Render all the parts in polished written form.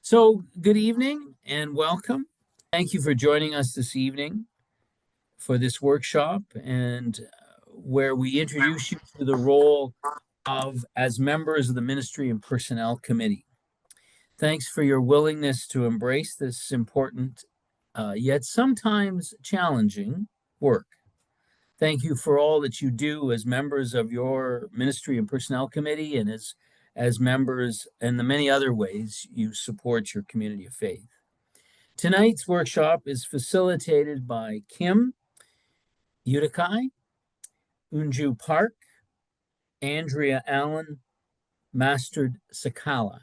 So, good evening and welcome. Thank you for joining us this evening for this workshop and where we introduce you to the role of as members of the Ministry and Personnel Committee. Thanks for your willingness to embrace this important, yet sometimes challenging work. Thank you for all that you do as members of your Ministry and Personnel Committee and as members and the many other ways you support your community of faith. Tonight's workshop is facilitated by Kim Udikai, Unju Park, Andrea Allen, Mastered Sakala.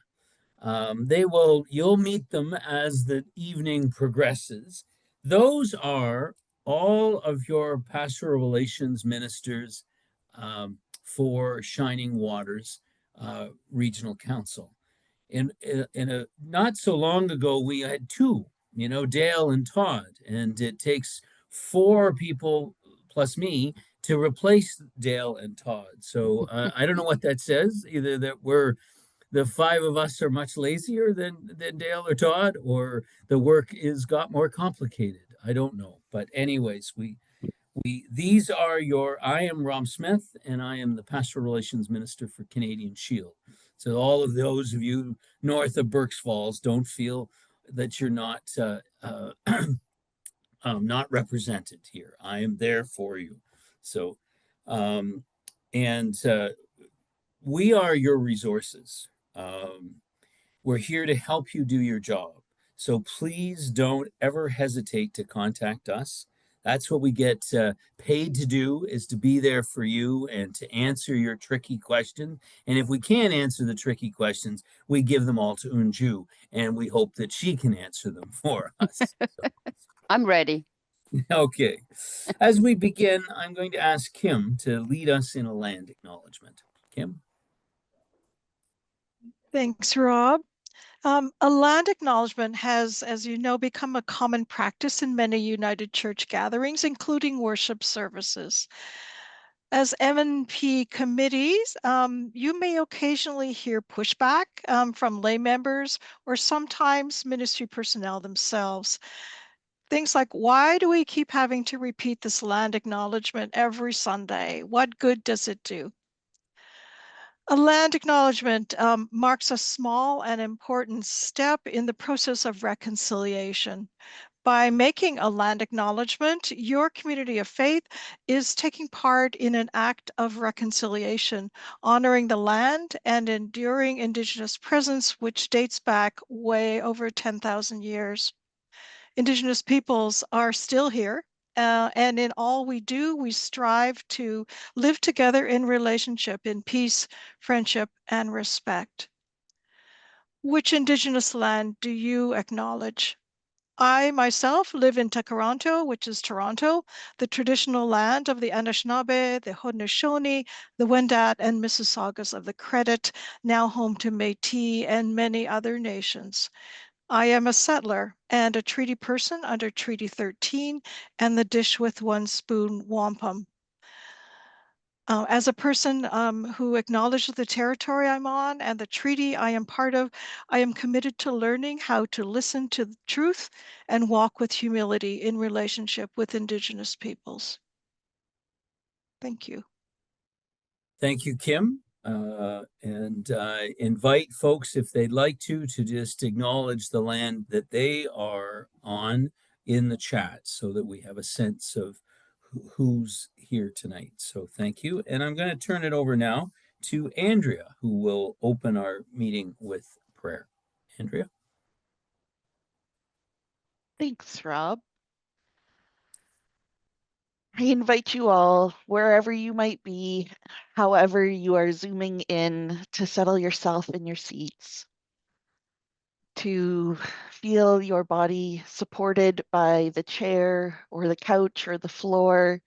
You'll meet them as the evening progresses. Those are all of your pastoral relations ministers for Shining Waters Regional Council. In a not so long ago, we had two, Dale and Todd, and it takes four people plus me to replace Dale and Todd. So I don't know what that says. Either that the five of us are much lazier than Dale or Todd, or the work is got more complicated. I don't know. But anyways, these are I am Rom Smith, and I am the Pastoral Relations Minister for Canadian Shield. So all of those of you north of Berks Falls, don't feel that you're not represented here. I am there for you. So, um, and we are your resources. We're here to help you do your job. So please don't ever hesitate to contact us. That's what we get paid to do, is to be there for you and to answer your tricky questions. And if we can't answer the tricky questions, we give them all to Unju, and we hope that she can answer them for us. I'm ready. Okay. As we begin, I'm going to ask Kim to lead us in a land acknowledgement. Kim? Thanks, Rob. A land acknowledgement has, as you know, become a common practice in many United Church gatherings, including worship services. As M&P committees, you may occasionally hear pushback from lay members or sometimes ministry personnel themselves. Things like, why do we keep having to repeat this land acknowledgement every Sunday? What good does it do? A land acknowledgement marks a small and important step in the process of reconciliation. By making a land acknowledgement, your community of faith is taking part in an act of reconciliation, honoring the land and enduring Indigenous presence, which dates back way over 10,000 years. Indigenous peoples are still here. And in all we do, we strive to live together in relationship, in peace, friendship, and respect. Which Indigenous land do you acknowledge? I myself live in Takaranto, which is Toronto, the traditional land of the Anishinaabe, the Haudenosaunee, the Wendat, and Mississaugas of the Credit, now home to Métis and many other nations. I am a settler and a treaty person under Treaty 13 and the Dish with One Spoon wampum. As a person who acknowledges the territory I'm on and the treaty I am part of, I am committed to learning how to listen to the truth and walk with humility in relationship with Indigenous peoples. Thank you. Thank you, Kim. And invite folks, if they'd like to just acknowledge the land that they are on in the chat so that we have a sense of who's here tonight. So thank you. And I'm going to turn it over now to Andrea, who will open our meeting with prayer. Andrea? Thanks, Rob. I invite you all, wherever you might be, however you are zooming in, to settle yourself in your seats, to feel your body supported by the chair or the couch or the floor,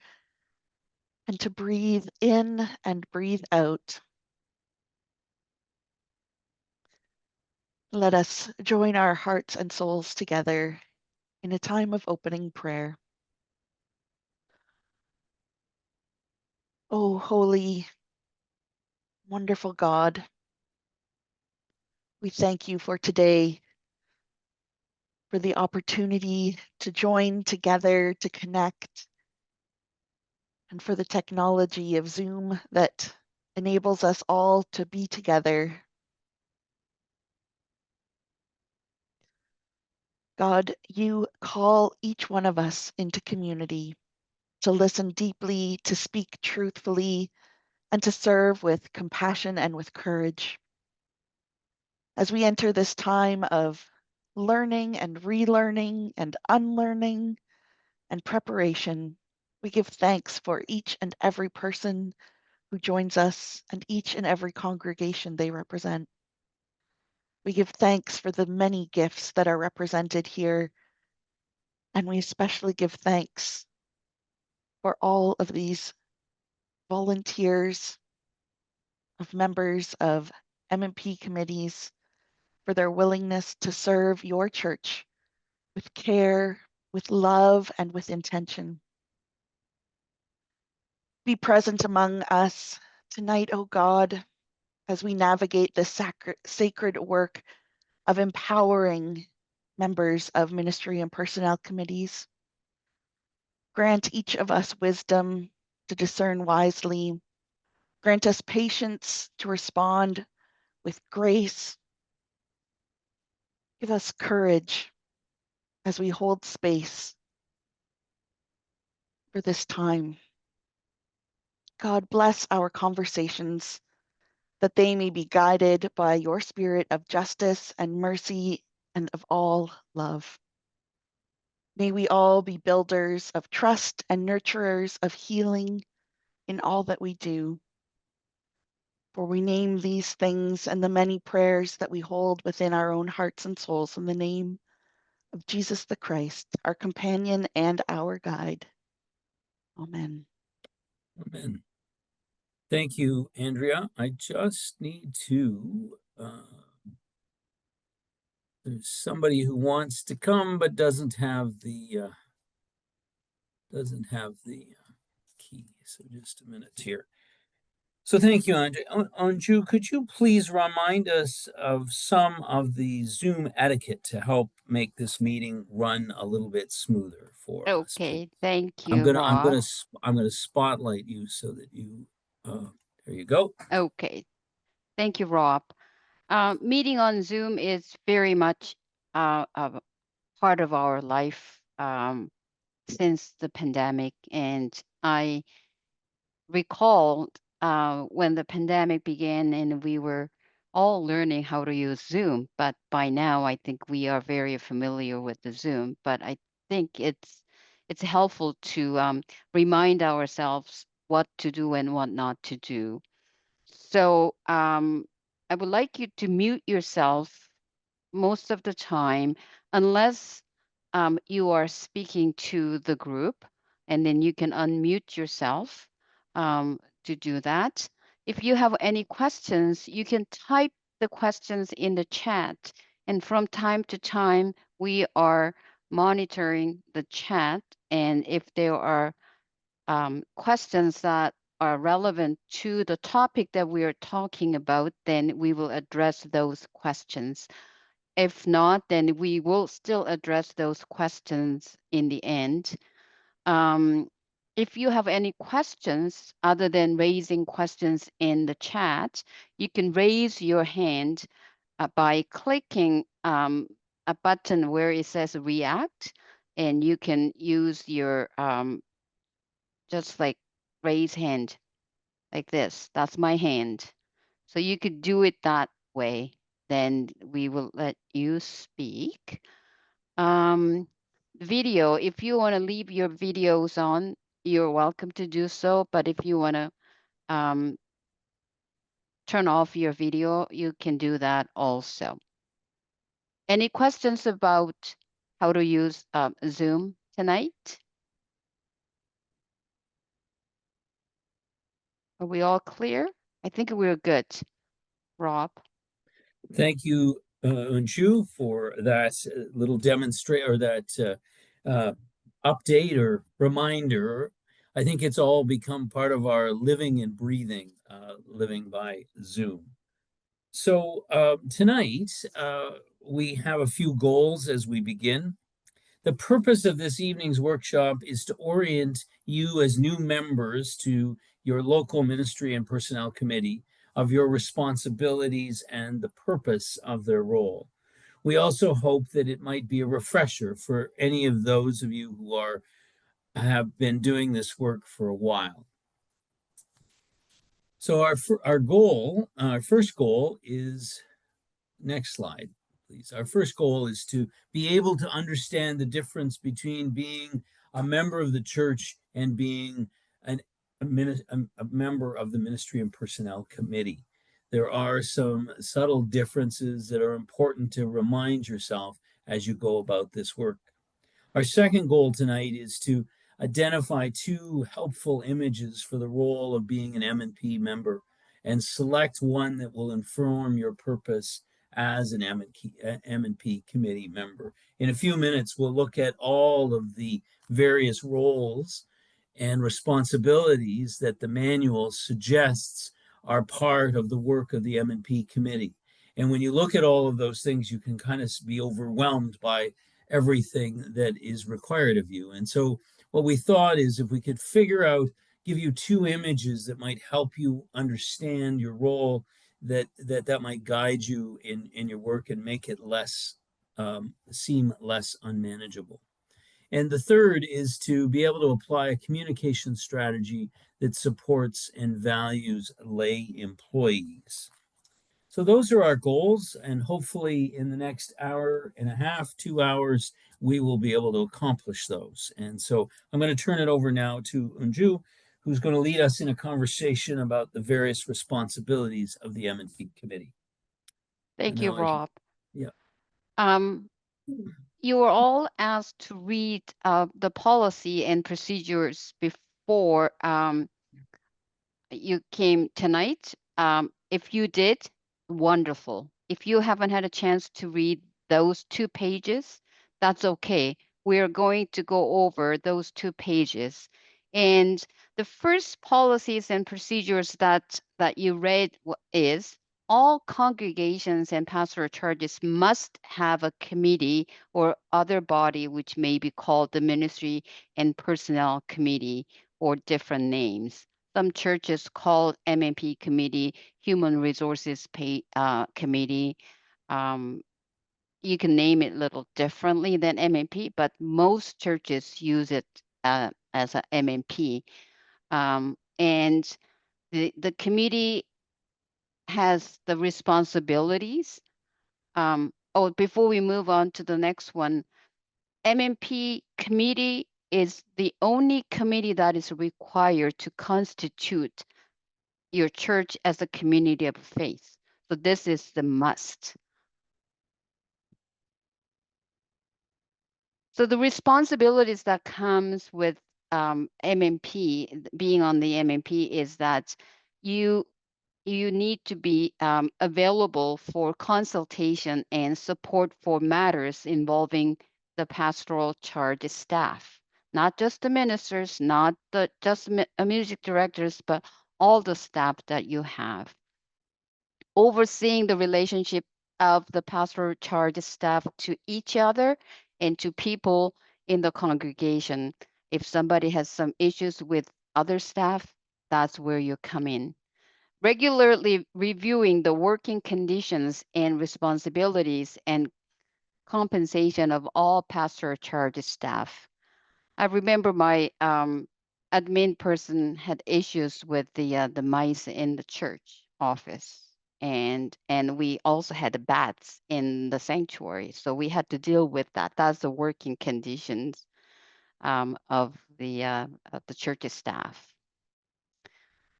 and to breathe in and breathe out. Let us join our hearts and souls together in a time of opening prayer. Oh, holy, wonderful God, we thank you for today, for the opportunity to join together, to connect, and for the technology of Zoom that enables us all to be together. God, you call each one of us into community, to listen deeply, to speak truthfully, and to serve with compassion and with courage. As we enter this time of learning and relearning and unlearning and preparation, we give thanks for each and every person who joins us and each and every congregation they represent. We give thanks for the many gifts that are represented here, and we especially give thanks for all of these volunteers, of members of M&P committees, for their willingness to serve your church with care, with love, and with intention. Be present among us tonight, O God, as we navigate this sacred work of empowering members of ministry and personnel committees. Grant each of us wisdom to discern wisely. Grant us patience to respond with grace. Give us courage as we hold space for this time. God, bless our conversations, that they may be guided by your spirit of justice and mercy and of all love. May we all be builders of trust and nurturers of healing in all that we do. For we name these things and the many prayers that we hold within our own hearts and souls in the name of Jesus the Christ, our companion and our guide. Amen. Amen. Thank you, Andrea. I just need to, there's somebody who wants to come but doesn't have the key. So just a minute here. So thank you, Andrea. Anju, could you please remind us of some of the Zoom etiquette to help make this meeting run a little bit smoother for us, please? Okay, thank you, Rob. I'm gonna spotlight you so that you, there you go. Okay, thank you, Rob. Meeting on Zoom is very much a part of our life since the pandemic, and I recalled when the pandemic began and we were all learning how to use Zoom, but by now I think we are very familiar with the Zoom, but I think it's helpful to remind ourselves what to do and what not to do. So I would like you to mute yourself most of the time, unless you are speaking to the group, and then you can unmute yourself to do that. If you have any questions, you can type the questions in the chat. And from time to time, we are monitoring the chat. And if there are questions that are relevant to the topic that we are talking about, then we will address those questions. If not, then we will still address those questions in the end. If you have any questions other than raising questions in the chat, you can raise your hand by clicking a button where it says react, and you can use your just like raise hand like this. That's my hand. So you could do it that way. Then we will let you speak. Video, if you want to leave your videos on, you're welcome to do so. But if you want to turn off your video, you can do that also. Any questions about how to use Zoom tonight? Are we all clear? I think we're good. Rob? Thank you, Unju, for that little demonstrate or that update or reminder. I think it's all become part of our living and breathing, living by Zoom. So tonight, we have a few goals as we begin. The purpose of this evening's workshop is to orient you as new members to your local ministry and personnel committee of your responsibilities and the purpose of their role. We also hope that it might be a refresher for any of those of you who have been doing this work for a while. So our first goal is, next slide, please. Our first goal is to be able to understand the difference between being a member of the church and being a member of the Ministry and Personnel Committee. There are some subtle differences that are important to remind yourself as you go about this work. Our second goal tonight is to identify two helpful images for the role of being an M&P member and select one that will inform your purpose as an M&P committee member. In a few minutes, we'll look at all of the various roles and responsibilities that the manual suggests are part of the work of the M&P committee. And when you look at all of those things, you can kind of be overwhelmed by everything that is required of you. And so what we thought is if we could figure out, give you two images that might help you understand your role, that might guide you in your work and make it less seem less unmanageable. And the third is to be able to apply a communication strategy that supports and values lay employees. So those are our goals, and hopefully in the next hour and a half, 2 hours, we will be able to accomplish those. And so I'm going to turn it over now to Unju, who's going to lead us in a conversation about the various responsibilities of the M&P Committee. Thank you, Rob. Yeah. You were all asked to read the policy and procedures before you came tonight. If you did, wonderful. If you haven't had a chance to read those 2 pages, that's okay. We're going to go over those 2 pages. And the first policies and procedures that you read is all congregations and pastoral churches must have a committee or other body which may be called the Ministry and Personnel Committee or different names. Some churches call M&P Committee, Human Resources Committee. You can name it a little differently than M&P, but most churches use it as a M&P. And the committee has the responsibilities. Before we move on to the next one, M&P Committee is the only committee that is required to constitute your church as a community of faith. So this is the must. So the responsibilities that comes with M&P, being on the M&P, is that you need to be available for consultation and support for matters involving the pastoral charge staff, not just the ministers, not just music directors, but all the staff that you have. Overseeing the relationship of the pastoral charge staff to each other and to people in the congregation. If somebody has some issues with other staff, that's where you come in. Regularly reviewing the working conditions and responsibilities and compensation of all pastoral charge staff. I remember my admin person had issues with the mice in the church office, and we also had the bats in the sanctuary, so we had to deal with that. That's the working conditions of the church staff.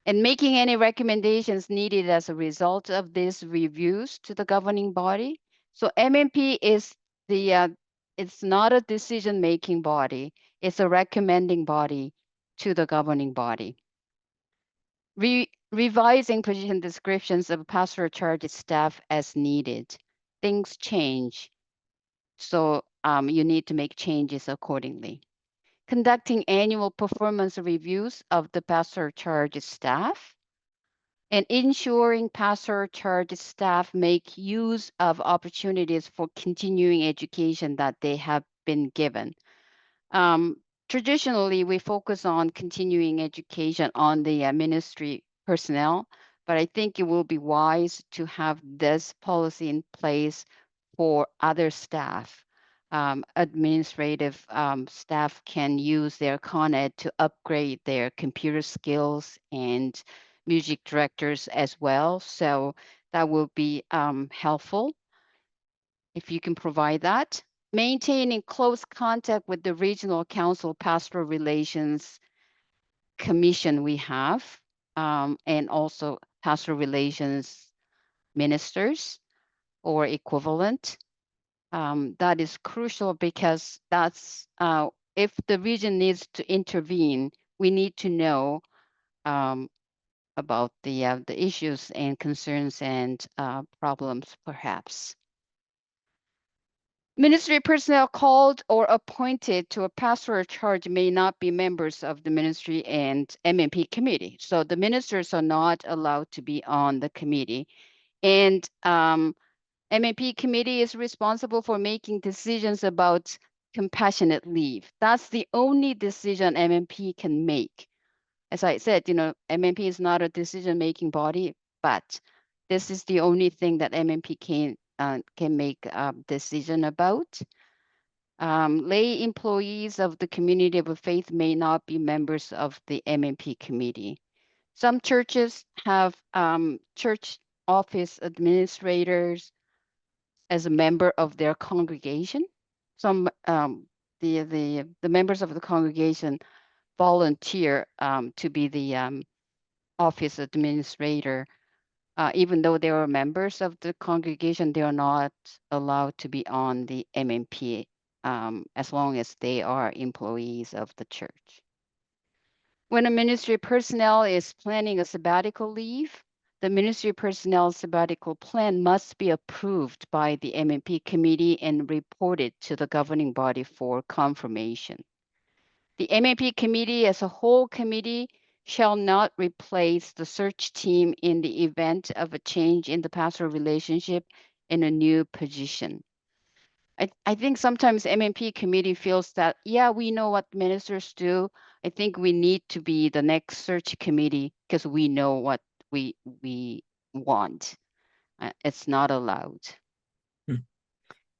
And making any recommendations needed as a result of these reviews to the governing body. So M&P is it's not a decision-making body, it's a recommending body to the governing body. Revising position descriptions of pastoral charge staff as needed. Things change, so you need to make changes accordingly. Conducting annual performance reviews of the pastoral charge staff. and ensuring pastoral charge staff make use of opportunities for continuing education that they have been given. Um, Traditionally, we focus on continuing education on the ministry personnel, but I think it will be wise to have this policy in place for other staff. Administrative staff can use their Con Ed to upgrade their computer skills, and music directors as well. So that will be helpful if you can provide that. Maintaining close contact with the regional council pastoral relations commission we have, and also pastoral relations ministers or equivalent. That is crucial because that's if the region needs to intervene, we need to know um, about the issues and concerns and problems, perhaps. Ministry personnel called or appointed to a pastoral charge may not be members of the ministry and M&P committee. So the ministers are not allowed to be on the committee. And M&P committee is responsible for making decisions about compassionate leave. That's the only decision M&P can make. As I said, M&P is not a decision-making body, but this is the only thing that M&P can make a decision about. Lay employees of the community of faith may not be members of the M&P committee. Some churches have church office administrators as a member of their congregation. Some the members of the congregation volunteer to be the office administrator. Even though they are members of the congregation, they are not allowed to be on the MnP as long as they are employees of the church. When a ministry personnel is planning a sabbatical leave, the ministry personnel sabbatical plan must be approved by the MnP committee and reported to the governing body for confirmation. The MnP committee as a whole committee shall not replace the search team in the event of a change in the pastoral relationship in a new position. I think sometimes MnP committee feels that, yeah, we know what ministers do. I think we need to be the next search committee because we know what we want. It's not allowed.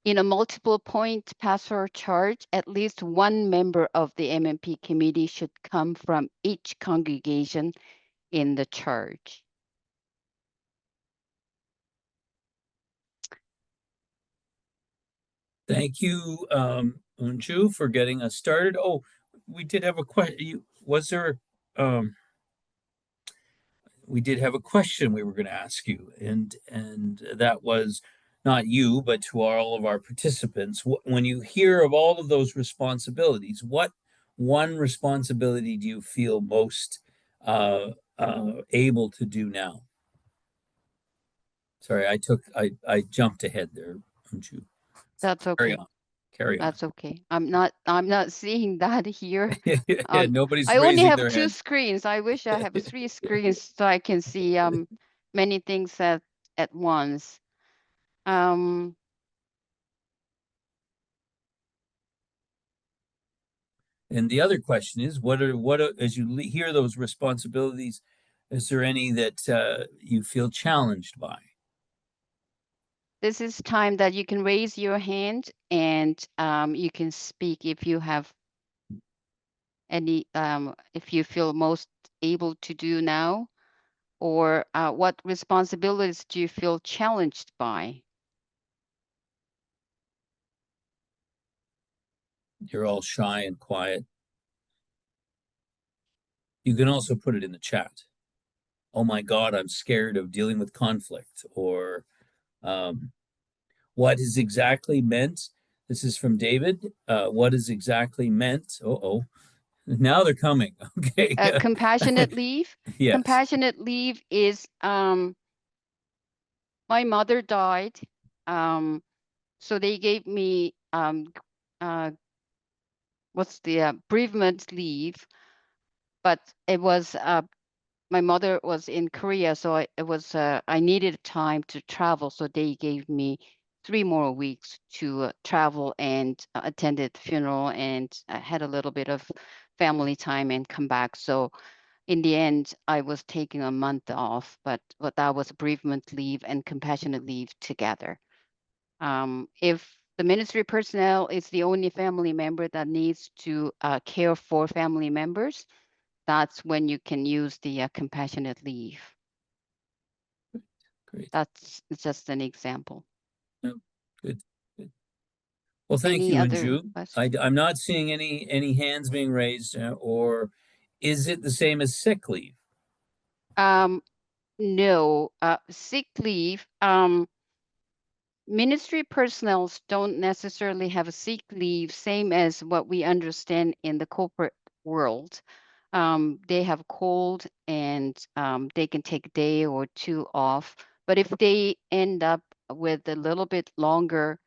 In a multiple point pastoral charge, at least one member of the MnP committee should come from each congregation in the charge. Thank you, Unju, for getting us started. Oh, we did have a question. We did have a question we were going to ask you, and that was not you, but to all of our participants. When you hear of all of those responsibilities, what one responsibility do you feel most able to do now? Sorry, I jumped ahead there, Unju. That's okay. Carry on. That's okay. I'm not seeing that here. Yeah, nobody's I only raising have their two hand. screens. I wish I have 3 screens so I can see many things at once. And the other question is, as you hear those responsibilities, is there any that you feel challenged by? This is time that you can raise your hand and you can speak if you have any, if you feel most able to do now, or what responsibilities do you feel challenged by? You're all shy and quiet. You can also put it in the chat. Oh my God, I'm scared of dealing with conflict, or what is exactly meant. This is from David. What is exactly meant? Oh, now they're coming. Okay. Compassionate leave. Yes. Compassionate leave is my mother died, so they gave me what's the bereavement leave, but it was my mother was in Korea, so I needed time to travel, so they gave me 3 more weeks to travel and attended the funeral, and I had a little bit of family time and come back. So in the end, I was taking a month off, but that was bereavement leave and compassionate leave together. If the ministry personnel is the only family member that needs to care for family members, that's when you can use the compassionate leave. Great. That's just an example. Yeah, good. Good. Well, thank Any you, other Anju. questions? I'm not seeing any hands being raised, or is it the same as sick leave? No, sick leave. Ministry personnel don't necessarily have a sick leave, same as what we understand in the corporate world. They have cold and they can take a day or two off. But if they end up with a little bit longer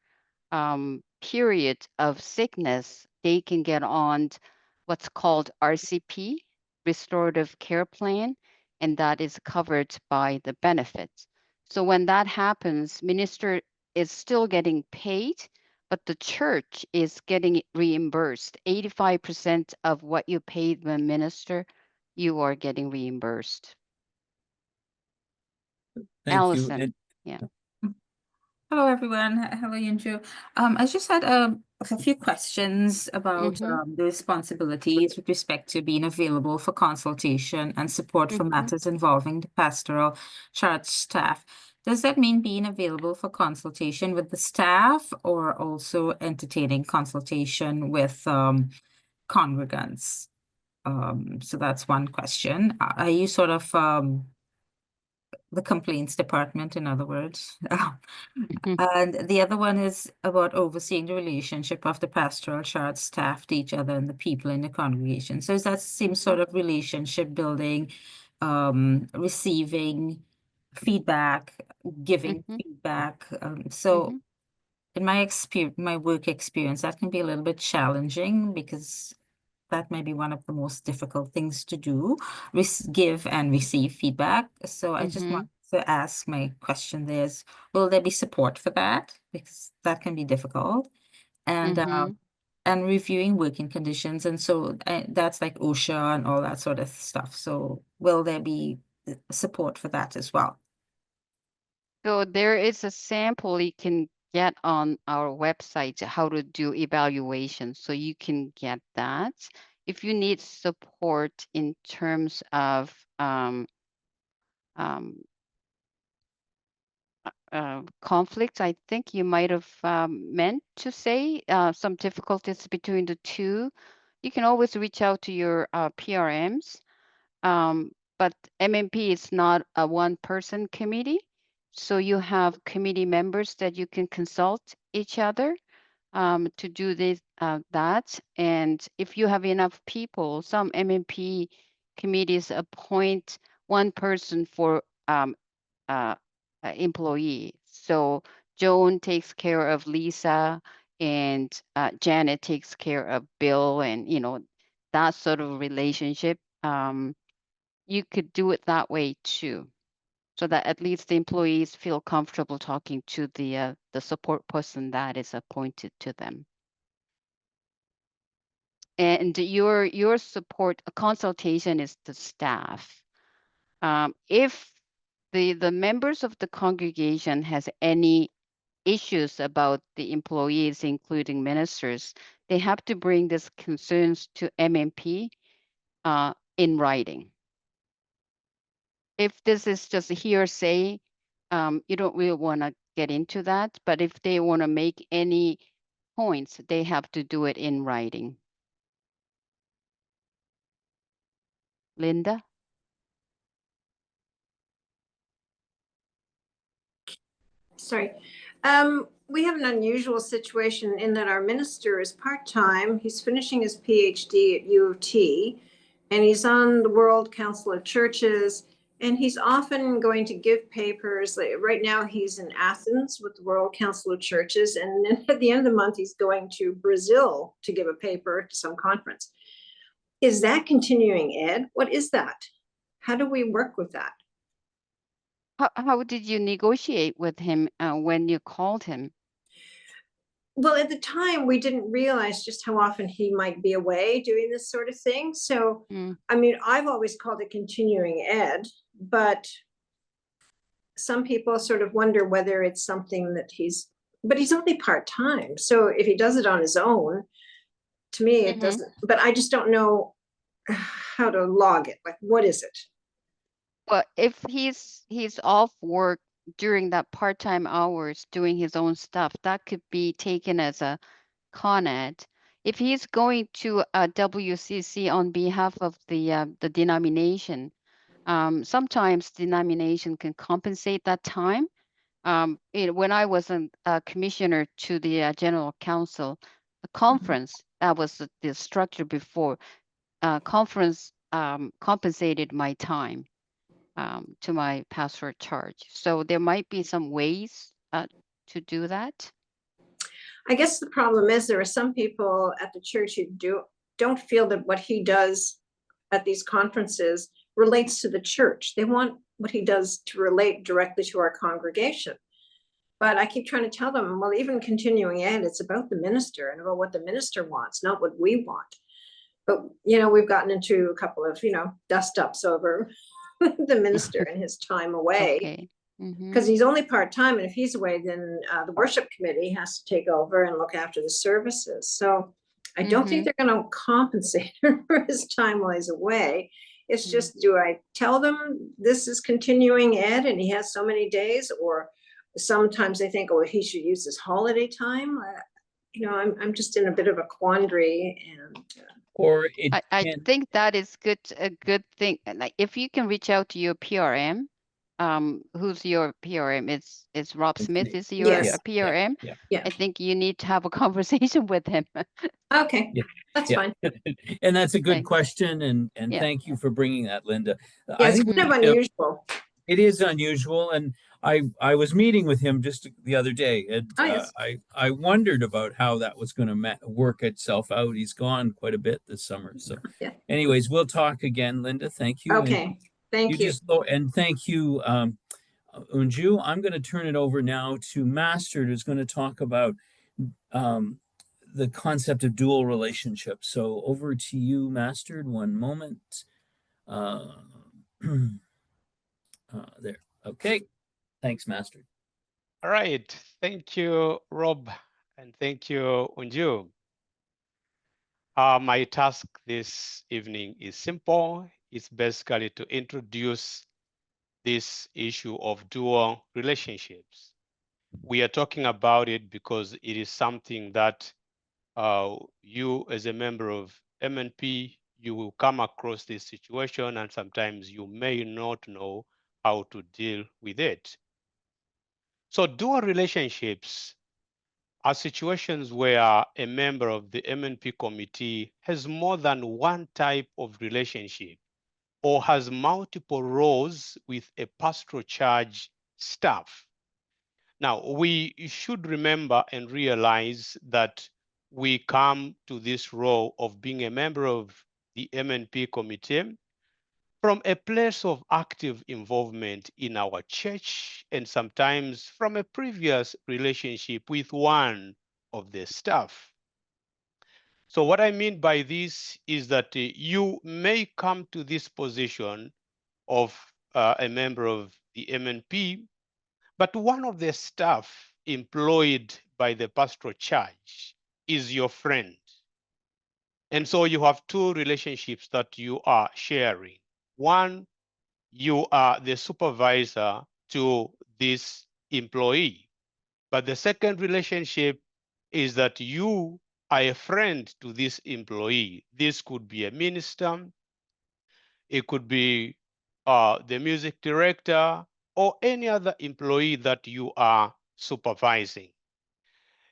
period of sickness, they can get on what's called RCP, Restorative Care Plan, and that is covered by the benefits. So when that happens, minister is still getting paid, but the church is getting reimbursed. 85% of what you paid the minister, you are getting reimbursed. Thank you. Allison, yeah. Hello, everyone. Hello, Yunju. I just had a few questions about the responsibilities with respect to being available for consultation and support for matters involving the pastoral church staff. Does that mean being available for consultation with the staff or also entertaining consultation with congregants? So that's one question. Are you sort of the complaints department, in other words? And the other one is about overseeing the relationship of the pastoral church staff to each other and the people in the congregation. So is that same sort of relationship building, receiving feedback, giving feedback? So in my experience, my work experience, that can be a little bit challenging because that may be one of the most difficult things to do, give and receive feedback. So I just want to ask, my question there is, will there be support for that? Because that can be difficult. And reviewing working conditions. And so that's like OSHA and all that sort of stuff. So will there be support for that as well? So there is a sample you can get on our website how to do evaluation. So you can get that. If you need support in terms of conflicts, I think you might have meant to say some difficulties between the two, you can always reach out to your PRMs. But MnP is not a one-person committee. So you have committee members that you can consult each other to do this, that. And if you have enough people, some MnP committees appoint one person for employee. So Joan takes care of Lisa and Janet takes care of Bill, and that sort of relationship. You could do it that way too, so that at least the employees feel comfortable talking to the support person that is appointed to them. And your support consultation is the staff. If the members of the congregation has any issues about the employees, including ministers, they have to bring these concerns to MnP in writing. If this is just a hearsay, you don't really want to get into that. But if they want to make any points, they have to do it in writing. Linda? Sorry. We have an unusual situation in that our minister is part-time. He's finishing his PhD at U of T, and he's on the World Council of Churches, and he's often going to give papers. Like right now, he's in Athens with the World Council of Churches, and then at the end of the month, he's going to Brazil to give a paper to some conference. Is that continuing ed? What is that? How do we work with that? How did you negotiate with him when you called him? Well, at the time, we didn't realize just how often he might be away doing this sort of thing. So, I mean, I've always called it continuing ed, but some people sort of wonder whether it's something that but he's only part-time. So if he does it on his own, to me, it doesn't, but I just don't know how to log it. Like, what is it? Well, if he's off work during that part-time hours doing his own stuff, that could be taken as a con ed. If he's going to a WCC on behalf of the denomination, sometimes denomination can compensate that time. When I was a commissioner to the general council, a conference, that was the structure before, conference compensated my time to my pastoral charge. So there might be some ways to do that. I guess the problem is there are some people at the church who don't feel that what he does at these conferences relates to the church. They want what he does to relate directly to our congregation. But I keep trying to tell them, well, even continuing ed, it's about the minister and about what the minister wants, not what we want. But, you know, we've gotten into a couple of, dust ups over the minister and his time away. Okay. Because he's only part-time, and if he's away, then the worship committee has to take over and look after the services. So I don't think they're going to compensate him for his time while he's away. It's just, do I tell them this is continuing ed and he has so many days, or sometimes they think, oh, he should use his holiday time. I'm just in a bit of a quandary, and Or I think that is a good thing. Like, if you can reach out to your PRM, who's your PRM? It's Rob Smith is your Yes. PRM. Yeah. I think you need to have a conversation with him. Okay, Yeah. that's Yeah. fine. And that's a good Okay. question, and Yeah. thank you for bringing that, Linda. Yeah, I it's think kind of unusual. it is unusual, and I was meeting with him just the other day, and Oh, yes. I wondered about how that was going to work itself out. He's gone quite a bit this summer, so Yeah. anyways, we'll talk again, Linda. Thank you. Okay, thank you. And thank you, Unju. I'm going to turn it over now to Master, who's going to talk about the concept of dual relationships. So over to you, Master. One moment. There. Okay. Thanks, Master. All right. Thank you, Rob, and thank you, Unju. My task this evening is simple. It's basically to introduce this issue of dual relationships. We are talking about it because it is something that you, as a member of MnP, you will come across this situation, and sometimes you may not know how to deal with it. So dual relationships are situations where a member of the MnP committee has more than one type of relationship or has multiple roles with a pastoral charge staff. Now, we should remember and realize that we come to this role of being a member of the MnP committee from a place of active involvement in our church, and sometimes from a previous relationship with one of the staff. So what I mean by this is that you may come to this position of a member of the MnP, but one of the staff employed by the pastoral charge is your friend. And so you have two relationships that you are sharing. One, you are the supervisor to this employee. But the second relationship is that you are a friend to this employee. This could be a minister, it could be the music director, or any other employee that you are supervising.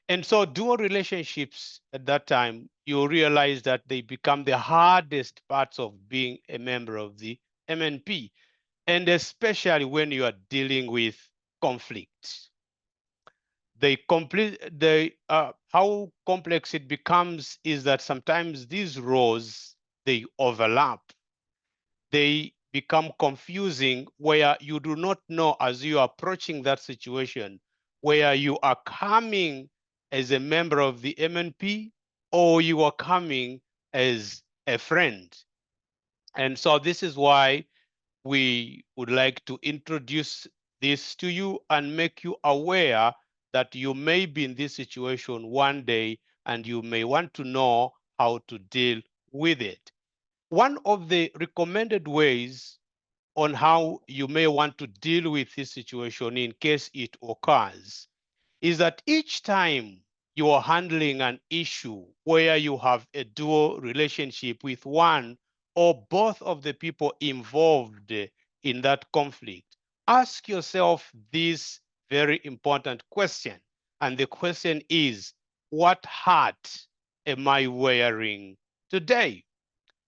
And so dual relationships at that time, you realize that they become the hardest parts of being a member of the MnP, and especially when you are dealing with conflict. How complex it becomes is that sometimes these roles, they overlap. They become confusing where you do not know as you are approaching that situation, where you are coming as a member of the MnP or you are coming as a friend. And so this is why we would like to introduce this to you and make you aware that you may be in this situation one day and you may want to know how to deal with it. One of the recommended ways on how you may want to deal with this situation in case it occurs is that each time you are handling an issue where you have a dual relationship with one or both of the people involved in that conflict, ask yourself this very important question. And the question is, what hat am I wearing today?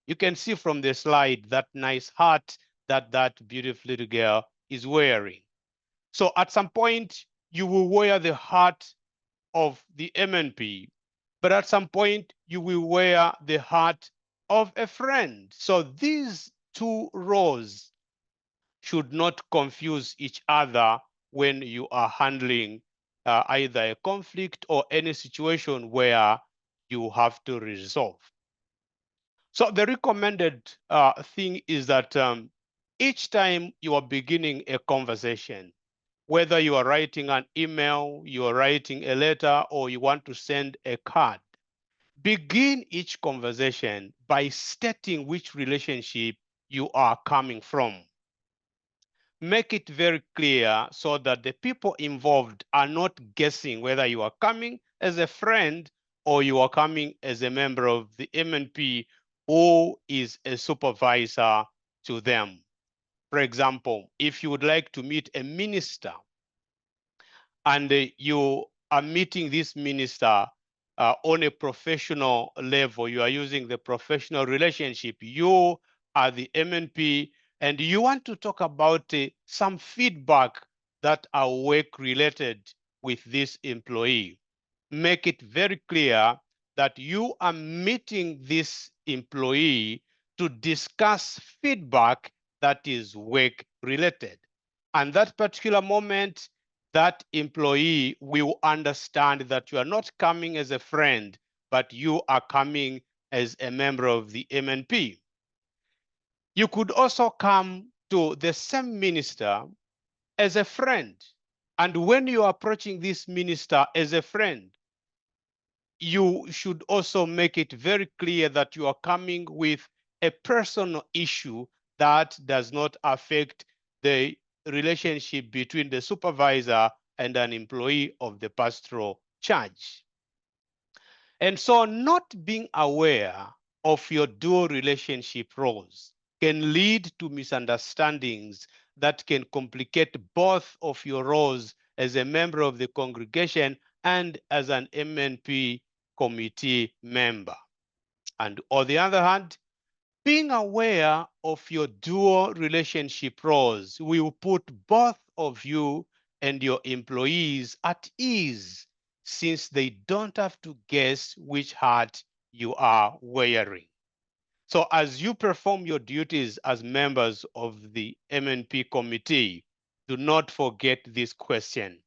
You can see from the slide that nice hat that beautiful little girl is wearing. So at some point, you will wear the hat of the MnP, but at some point, you will wear the hat of a friend. So these two roles should not confuse each other when you are handling either a conflict or any situation where you have to resolve. So the recommended thing is that each time you are beginning a conversation, whether you are writing an email, you are writing a letter, or you want to send a card, begin each conversation by stating which relationship you are coming from. Make it very clear so that the people involved are not guessing whether you are coming as a friend or you are coming as a member of the MnP or is a supervisor to them. For example, if you would like to meet a minister and you are meeting this minister on a professional level, you are using the professional relationship, you are the MnP, and you want to talk about some feedback that are work related with this employee. Make it very clear that you are meeting this employee to discuss feedback that is work related. And that particular moment, that employee will understand that you are not coming as a friend, but you are coming as a member of the MnP. You could also come to the same minister as a friend. And when you are approaching this minister as a friend, you should also make it very clear that you are coming with a personal issue that does not affect the relationship between the supervisor and an employee of the pastoral church. And so not being aware of your dual relationship roles can lead to misunderstandings that can complicate both of your roles as a member of the congregation and as an MnP committee member. And on the other hand, being aware of your dual relationship roles will put both of you and your employees at ease, since they don't have to guess which hat you are wearing. So as you perform your duties as members of the MnP committee, do not forget this question: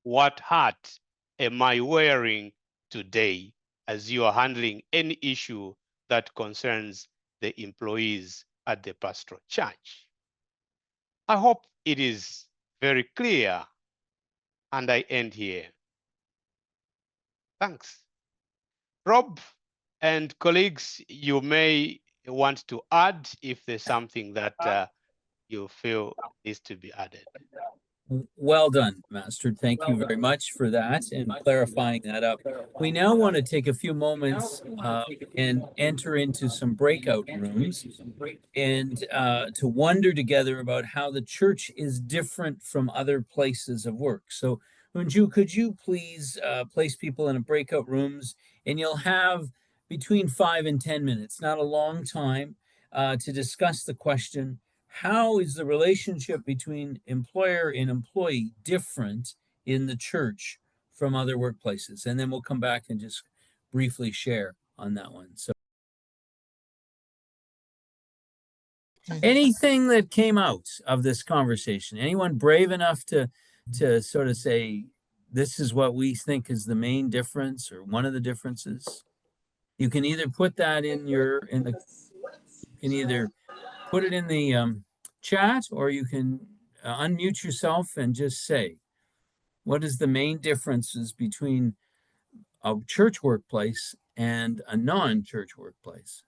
what hat am I wearing today, as you are handling any issue that concerns the employees at the pastoral church? I hope it is very clear, and I end here. Thanks. Rob and colleagues, you may want to add if there's something that you feel needs to be added. Well done, Master. Thank you very much for that and clarifying that up. We now want to take a few moments and enter into some breakout rooms and to wonder together about how the church is different from other places of work. So, Unju, could you please place people in a breakout rooms, and you'll have between 5 and 10 minutes, not a long time, to discuss the question: how is the relationship between employer and employee different in the church from other workplaces? And then we'll come back and just briefly share on that one. So Anything that came out of this conversation? Anyone brave enough to sort of say, this is what we think is the main difference or one of the differences? You can either put that in the you can either put it in the chat, or you can unmute yourself and just say, what is the main differences between a church workplace and a non-church workplace?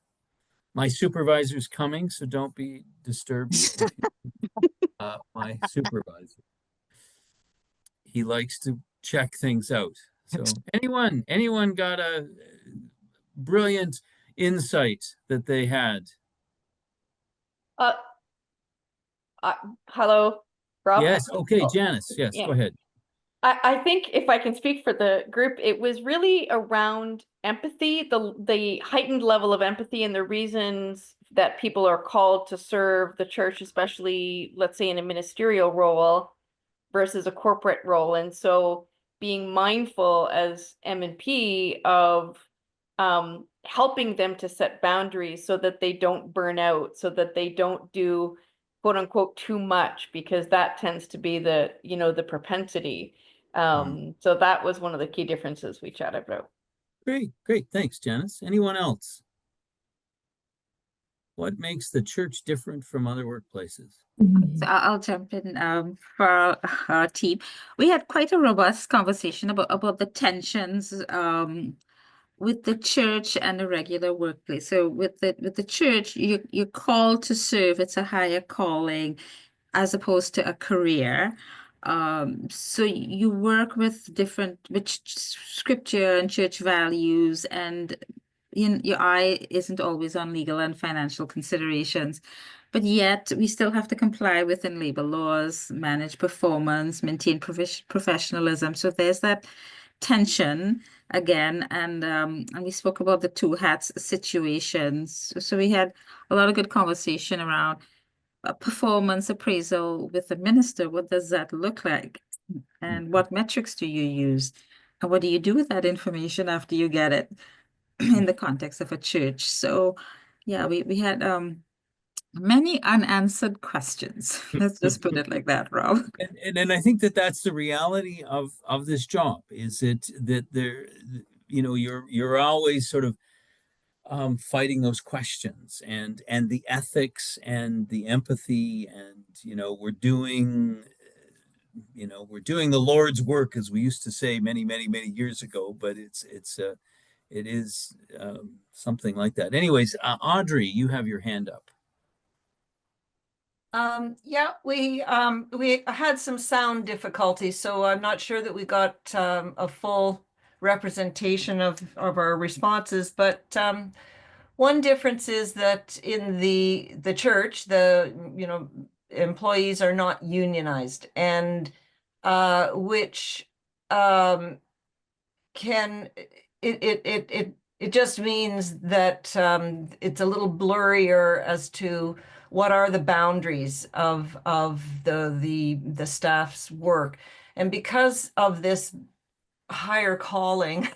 My supervisor's coming, so don't be disturbed. My supervisor, he likes to check things out. So anyone got a brilliant insight that they had? Uh, hello, Rob. Yes. Okay, Oh, Janice. Yes, yeah. go ahead. I think if I can speak for the group, it was really around empathy, the heightened level of empathy and the reasons that people are called to serve the church, especially, let's say, in a ministerial role versus a corporate role. And so being mindful as M&P of helping them to set boundaries so that they don't burn out, so that they don't do quote unquote too much, because that tends to be the, the propensity. So that was one of the key differences we chatted about. Great. Thanks, Janice. Anyone else? What makes the church different from other workplaces? So I'll jump in for our team. We had quite a robust conversation about the tensions with the church and the regular workplace. So with the church, you're called to serve. It's a higher calling as opposed to a career. So you work with scripture and church values, and your eye isn't always on legal and financial considerations. But yet we still have to comply within labor laws, manage performance, maintain professionalism. So there's that tension again, and we spoke about the two hats situations. So we had a lot of good conversation around performance appraisal with the minister. What does that look like? And what metrics do you use? And what do you do with that information after you get it in the context of a church? So yeah, we had many unanswered questions. Let's just put it like that, Rob. And I think that that's the reality of this job, is it that there, you're always sort of fighting those questions and the ethics and the empathy, and we're doing the Lord's work, as we used to say many years ago, but it is something like that. Anyways, Audrey, you have your hand up. Yeah, we had some sound difficulties, so I'm not sure that we got a full representation of our responses. But one difference is that in the church, the employees are not unionized, and which can it just means that it's a little blurrier as to what are the boundaries of the staff's work. And because of this higher calling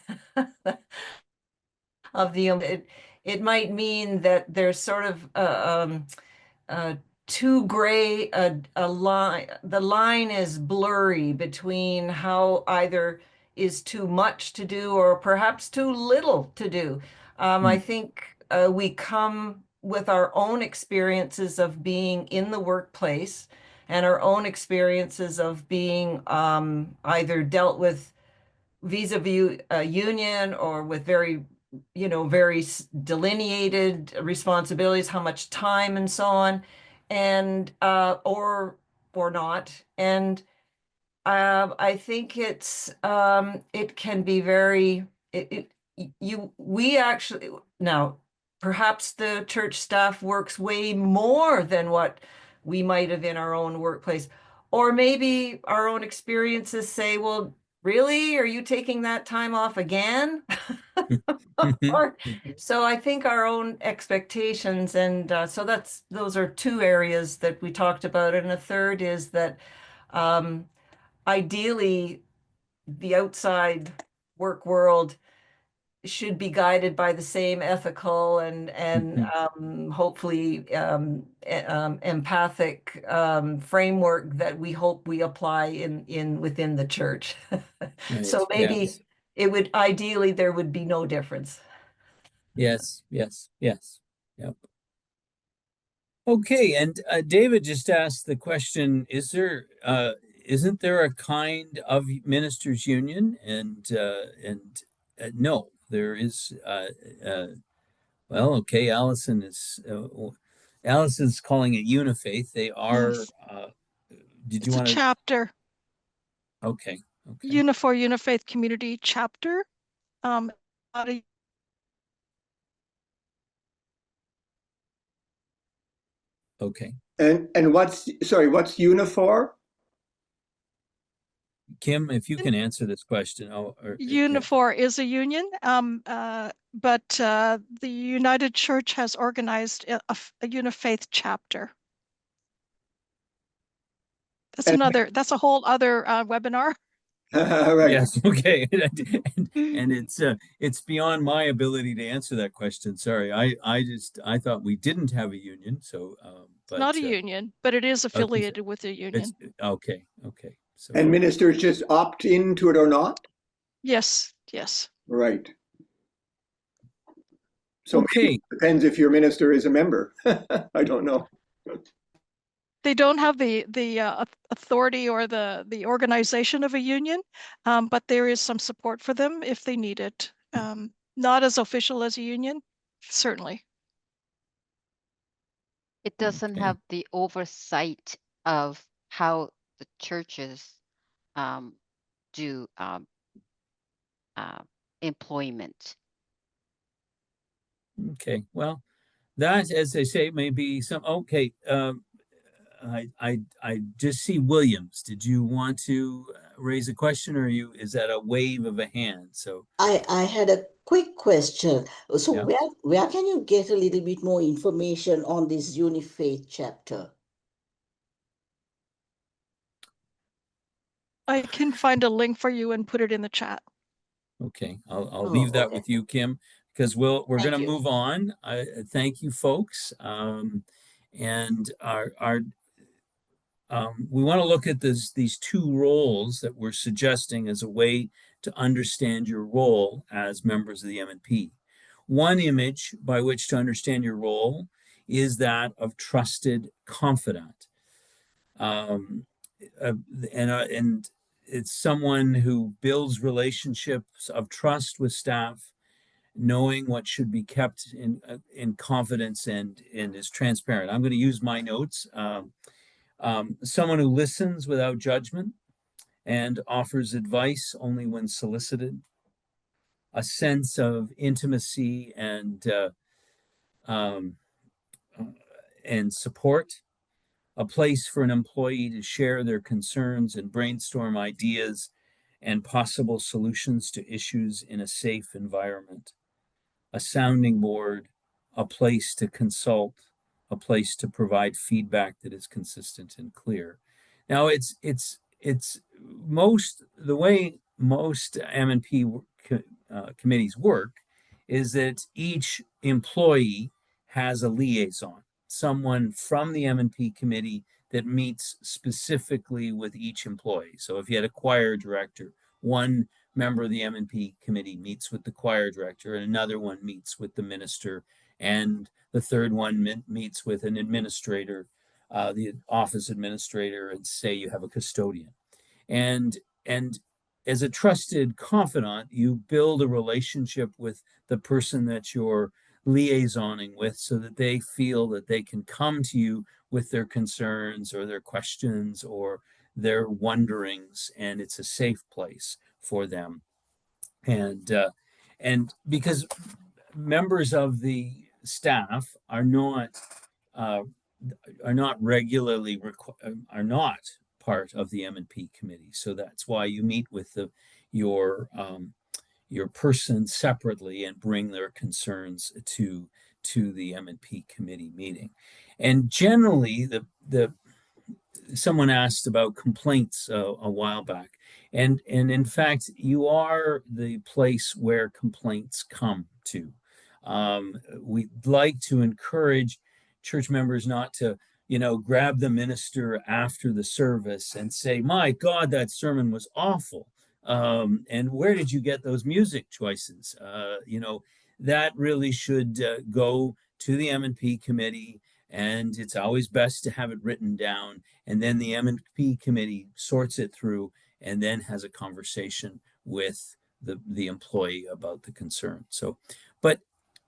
of it might mean that there's sort of too gray a line. The line is blurry between how either is too much to do or perhaps too little to do. I think we come with our own experiences of being in the workplace and our own experiences of being either dealt with vis-a-vis a union or with very delineated responsibilities, how much time and so on, and or not. And I think it can be very we actually now perhaps the church staff works way more than what we might have in our own workplace, or maybe our own experiences say, well, really, are you taking that time off again? So I think our own expectations, and so those are two areas that we talked about. And a third is that ideally the outside work world should be guided by the same ethical and hopefully empathic framework that we hope we apply within the church. Right. So maybe Yes. it would ideally there would be no difference. Yes. Yes. Yes. Yep. Okay, and David just asked the question: isn't there a kind of ministers' union? And no, there is. Well, okay, Allison's calling it Unifaith. They are. Yes. Did you It's a want to? chapter, Okay. Okay. Unifor Unifaith Community chapter. Not a- Okay. And what's Unifor? Kim, if you can answer this question. Oh, Unifor is a union, but the United Church has organized a Unifaith chapter. That's a whole other webinar. Right. Yes, okay. And it's beyond my ability to answer that question. Sorry. I thought we didn't have a union, so It's not a union, but it is affiliated with a it's union. okay. So And ministers just opt into it or not? Yes, yes. Right. So maybe okay. it depends if your minister is a member. I don't know. They don't have the authority or the organization of a union, but there is some support for them if they need it. Not as official as a union, certainly. It doesn't Okay. have the oversight of how the churches do employment. Okay. Well, that, as they say, may be some. Okay. I just see Williams. Did you want to raise a question, or is that a wave of a hand? So I had a quick question. So yeah. where can you get a little bit more information on this Unifaith chapter? I can find a link for you and put it in the chat. Okay, I'll leave that with you, Kim, because we're going to move on. Thank you, folks. And we want to look at these two roles that we're suggesting as a way to understand your role as members of the M&P. One image by which to understand your role is that of trusted confidant. And it's someone who builds relationships of trust with staff, knowing what should be kept in confidence and is transparent. I'm going to use my notes. Someone who listens without judgment and offers advice only when solicited. A sense of intimacy and support. A place for an employee to share their concerns and brainstorm ideas and possible solutions to issues in a safe environment. A sounding board, a place to consult, a place to provide feedback that is consistent and clear. Now, the way most M&P committees work is that each employee has a liaison, someone from the M&P committee that meets specifically with each employee. So if you had a choir director, one member of the M&P committee meets with the choir director, and another one meets with the minister, and the third one meets with an administrator, the office administrator, and say you have a custodian. And as a trusted confidant, you build a relationship with the person that you're liaisoning with so that they feel that they can come to you with their concerns or their questions or their wonderings, and it's a safe place for them. And because members of the staff are not regularly are not part of the M&P committee, so that's why you meet with your person separately and bring their concerns to the M&P committee meeting. And generally, someone asked about complaints a while back, and in fact, you are the place where complaints come to. We'd like to encourage church members not to, grab the minister after the service and say, "My God, that sermon was awful." And where did you get those music choices? That really should go to the M&P Committee, and it's always best to have it written down, and then the M&P Committee sorts it through and then has a conversation with the employee about the concern. So, but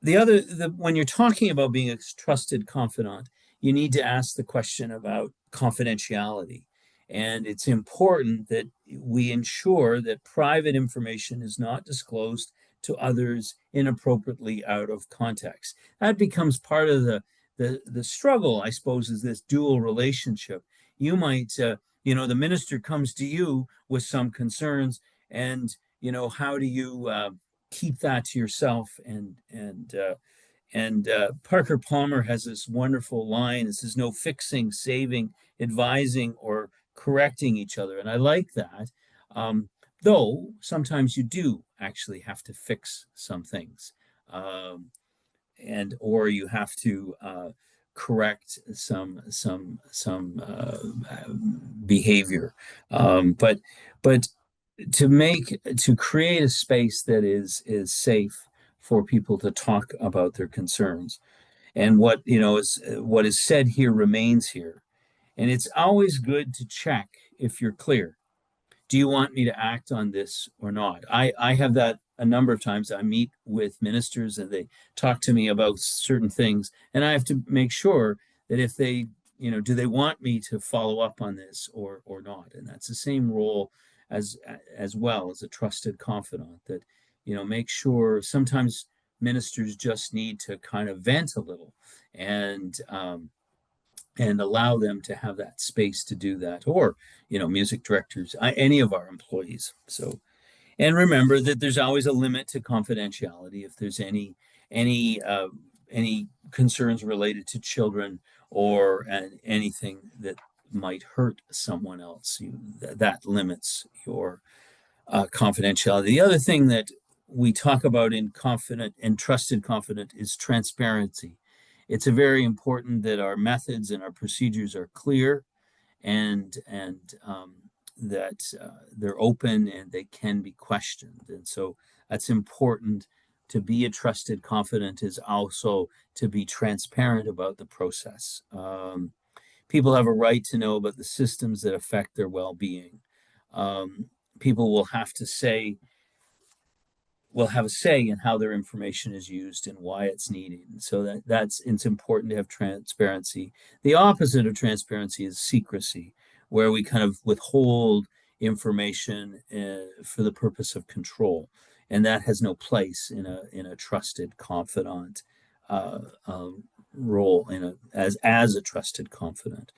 when you're talking about being a trusted confidant, you need to ask the question about confidentiality. And it's important that we ensure that private information is not disclosed to others inappropriately out of context. That becomes part of the struggle, I suppose, is this dual relationship. You might, the minister comes to you with some concerns, and how do you keep that to yourself? And Parker Palmer has this wonderful line. It says, "No fixing, saving, advising, or correcting each other." And I like that. Though sometimes you do actually have to fix some things, or you have to correct some behavior. But to create a space that is safe for people to talk about their concerns, and what is said here remains here. And it's always good to check if you're clear. Do you want me to act on this or not? I have that a number of times. I meet with ministers and they talk to me about certain things, and I have to make sure that if they, do they want me to follow up on this or not? And that's the same role as well as a trusted confidant, that, make sure sometimes ministers just need to kind of vent a little, and allow them to have that space to do that, or music directors, any of our employees. So, and remember that there's always a limit to confidentiality. If there's any concerns related to children or anything that might hurt someone else, that limits your confidentiality. The other thing that we talk about in confident and trusted confident is transparency. It's a very important that our methods and our procedures are clear, and that they're open and they can be questioned. And so that's important. To be a trusted confidant is also to be transparent about the process. People have a right to know about the systems that affect their well-being. People will have a say in how their information is used and why it's needed. And so it's important to have transparency. The opposite of transparency is secrecy, where we kind of withhold information for the purpose of control, and that has no place in a trusted confidant role, as a trusted confidant.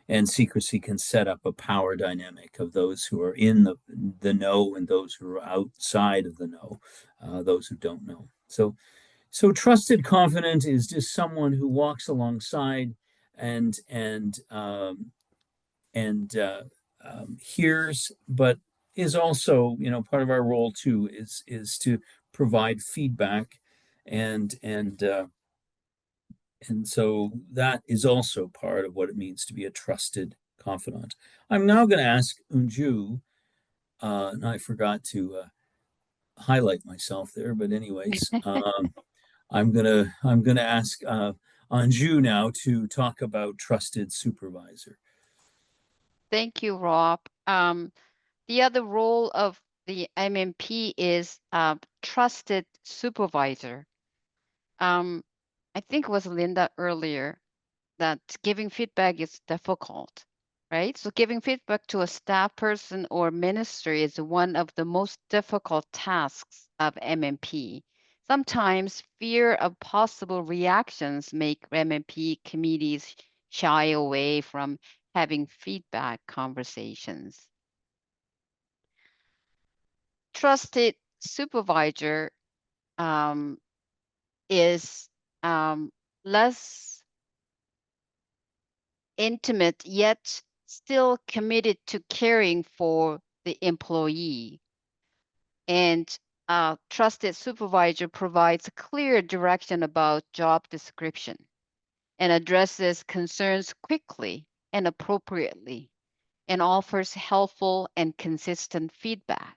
And secrecy can set up a power dynamic of those who are in the know and those who are outside of the know, those who don't know. So trusted confidant is just someone who walks alongside and hears, but is also, part of our role too is to provide feedback, and so that is also part of what it means to be a trusted confidant. I'm now going to ask Unju, and I forgot to highlight myself there, but anyways, I'm gonna ask Anju now to talk about trusted supervisor. Thank you, Rob. The other role of the MnP is trusted supervisor. I think it was Linda earlier that giving feedback is difficult, right? So giving feedback to a staff person or minister is one of the most difficult tasks of MnP. Sometimes fear of possible reactions make MnP committees shy away from having feedback conversations. Trusted supervisor is less intimate yet still committed to caring for the employee. And a trusted supervisor provides clear direction about job description and addresses concerns quickly and appropriately and offers helpful and consistent feedback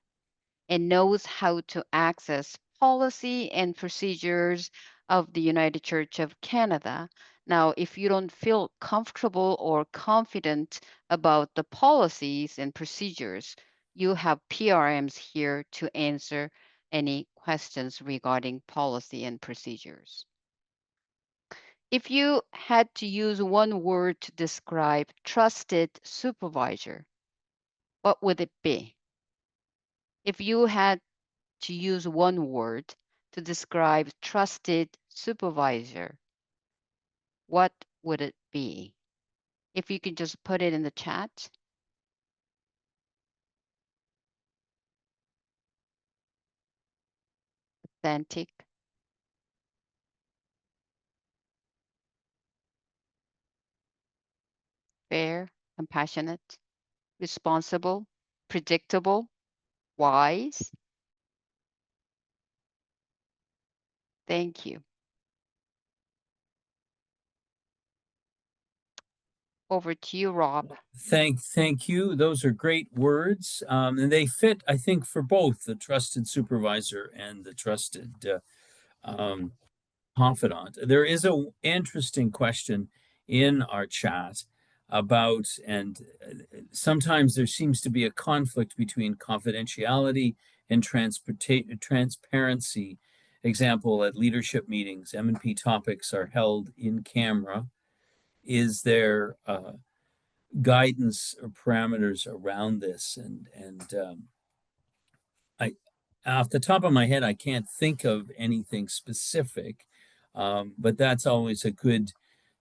and knows how to access policy and procedures of the United Church of Canada. Now, if you don't feel comfortable or confident about the policies and procedures, you have PRMs here to answer any questions regarding policy and procedures. If you had to use one word to describe trusted supervisor, what would it be? If you had to use one word to describe trusted supervisor, what would it be? If you could just put it in the chat. Authentic, fair, compassionate, responsible, predictable, wise. Thank you. Over to you, Rob. Thank you. Those are great words, and they fit, I think, for both the trusted supervisor and the trusted um, confidant. There is an interesting question in our chat about, and sometimes there seems to be a conflict between confidentiality and transparency. Example, at leadership meetings, M&P topics are held in camera. Is there guidance or parameters around this? I, off the top of my head, I can't think of anything specific, but that's always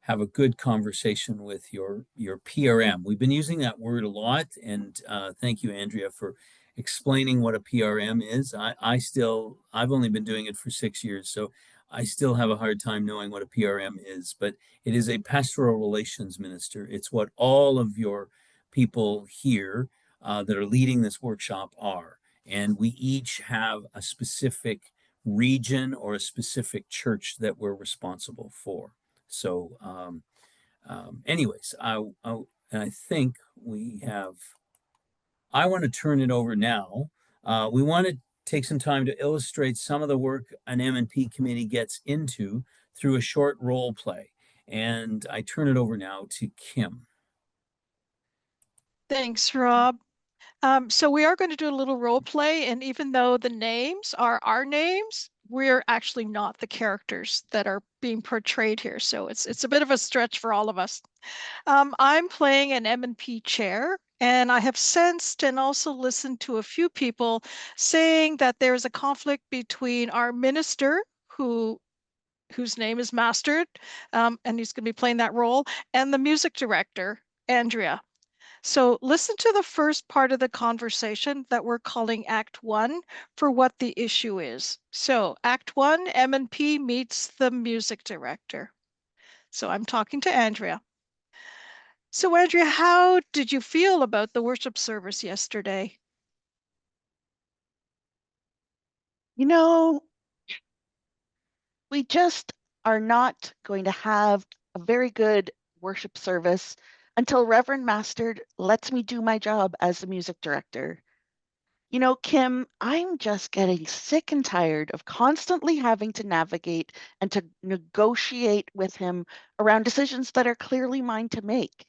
have a good conversation with your PRM. We've been using that word a lot, and thank you, Andrea, for explaining what a PRM is. I've only been doing it for 6 years, so I still have a hard time knowing what a PRM is, but it is a pastoral relations minister. It's what all of your people here that are leading this workshop are. And we each have a specific region or a specific church that we're responsible for. So, anyways, I think we have. I want to turn it over now. We want to take some time to illustrate some of the work an M&P committee gets into through a short role play. And I turn it over now to Kim. Thanks, Rob. So we are going to do a little role play, and even though the names are our names, we're actually not the characters that are being portrayed here. So it's a bit of a stretch for all of us. I'm playing an M&P chair, and I have sensed and also listened to a few people saying that there is a conflict between our minister, whose name is Mastered, and he's going to be playing that role, and the music director, Andrea. So listen to the first part of the conversation that we're calling Act 1 for what the issue is. So Act 1, M&P meets the music director. So I'm talking to Andrea. So Andrea, how did you feel about the worship service yesterday? You know, we just are not going to have a very good worship service until Reverend Mastered lets me do my job as the music director. You know, Kim, I'm just getting sick and tired of constantly having to navigate and to negotiate with him around decisions that are clearly mine to make.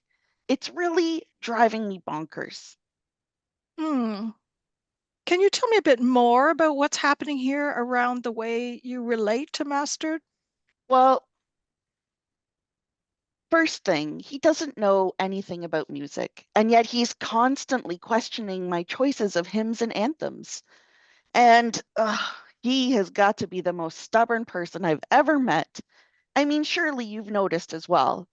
It's really driving me bonkers. Can you tell me a bit more about what's happening here around the way you relate to Mastered? Well, first thing, he doesn't know anything about music, and yet he's constantly questioning my choices of hymns and anthems. And he has got to be the most stubborn person I've ever met. I mean, surely you've noticed as well.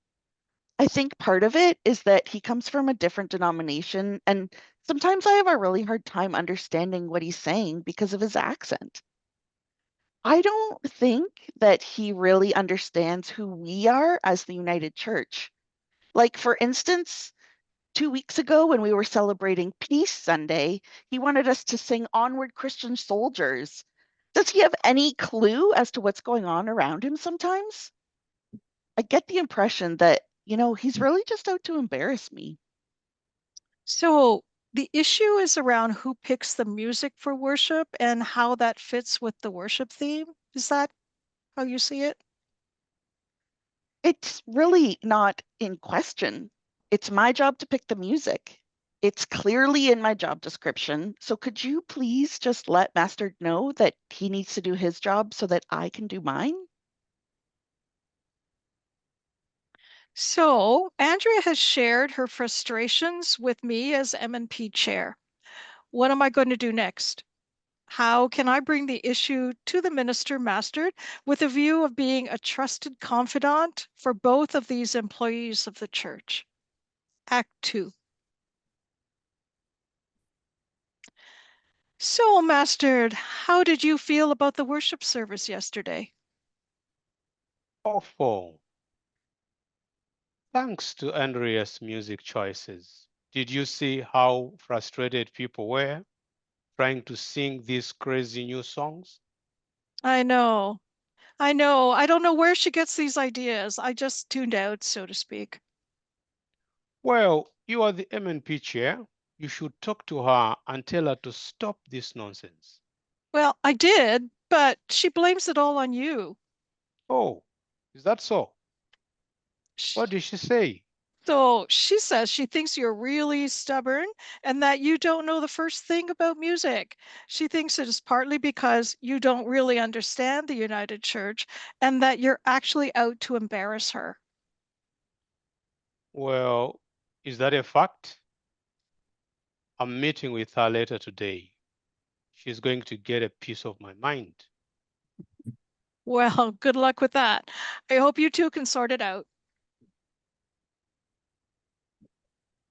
I think part of it is that he comes from a different denomination, and sometimes I have a really hard time understanding what he's saying because of his accent. I don't think that he really understands who we are as the United Church. Like, for instance, 2 weeks ago when we were celebrating Peace Sunday, he wanted us to sing Onward Christian Soldiers. Does he have any clue as to what's going on around him sometimes? I get the impression that, he's really just out to embarrass me. So the issue is around who picks the music for worship and how that fits with the worship theme. Is that how you see it? It's really not in question. It's my job to pick the music. It's clearly in my job description. So could you please just let Master know that he needs to do his job so that I can do mine? So Andrea has shared her frustrations with me as M&P chair. What am I going to do next? How can I bring the issue to the minister mastered with a view of being a trusted confidant for both of these employees of the church? Act 2. So, Mastered, how did you feel about the worship service yesterday? Awful. Thanks to Andrea's music choices. Did you see how frustrated people were trying to sing these crazy new songs? I know. I know. I don't know where she gets these ideas. I just tuned out, so to speak. Well, you are the MnP chair. You should talk to her and tell her to stop this nonsense. Well, I did, but she blames it all on you. Oh, is that so? What did she say? So she says she thinks you're really stubborn and that you don't know the first thing about music. She thinks it is partly because you don't really understand the United Church and that you're actually out to embarrass her. Well, is that a fact? I'm meeting with her later today. She's going to get a piece of my mind. Well, good luck with that. I hope you two can sort it out.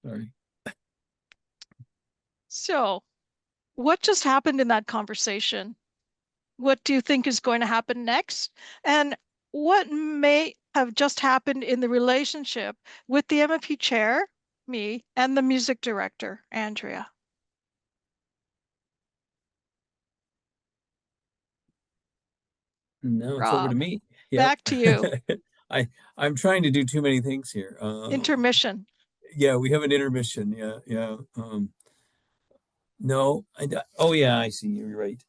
Sorry. So, what just happened in that conversation? What do you think is going to happen next? And what may have just happened in the relationship with the M&P chair, me, and the music director, Andrea? No, it's over to Rob, me. Yep. back to you. I'm trying to do too many things here. Intermission. Yeah, we have an intermission. Yeah. No, oh yeah, I see. You're right.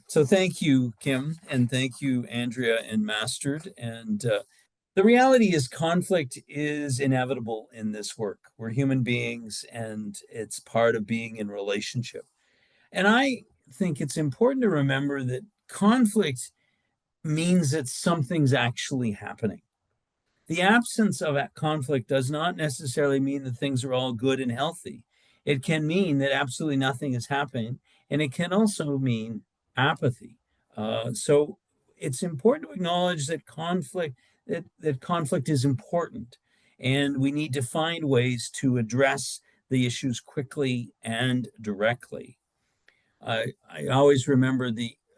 So thank you, Kim, and thank you, Andrea and Mastered. And the reality is conflict is inevitable in this work. We're human beings, and it's part of being in relationship. And I think it's important to remember that conflict means that something's actually happening. The absence of that conflict does not necessarily mean that things are all good and healthy. It can mean that absolutely nothing is happening, and it can also mean apathy. So it's important to acknowledge that conflict is important, and we need to find ways to address the issues quickly and directly. I always remember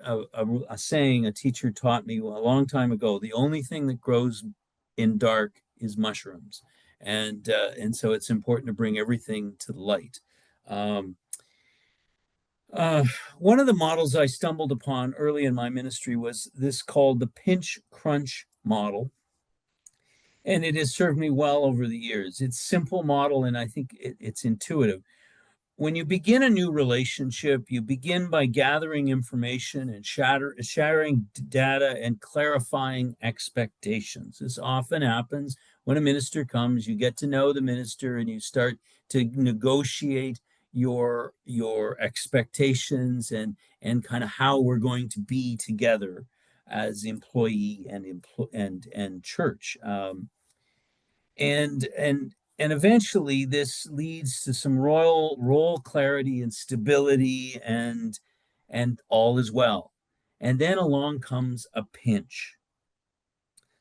a saying a teacher taught me a long time ago: the only thing that grows in dark is mushrooms, and so it's important to bring everything to the light. Um, One of the models I stumbled upon early in my ministry was this called the pinch crunch model, and it has served me well over the years. It's a simple model, and I think it's intuitive. When you begin a new relationship, you begin by gathering information and sharing data and clarifying expectations. This often happens when a minister comes. You get to know the minister and you start to negotiate your expectations and kind of how we're going to be together as employee and church. And eventually this leads to some royal role clarity and stability, and all is well. And then along comes a pinch,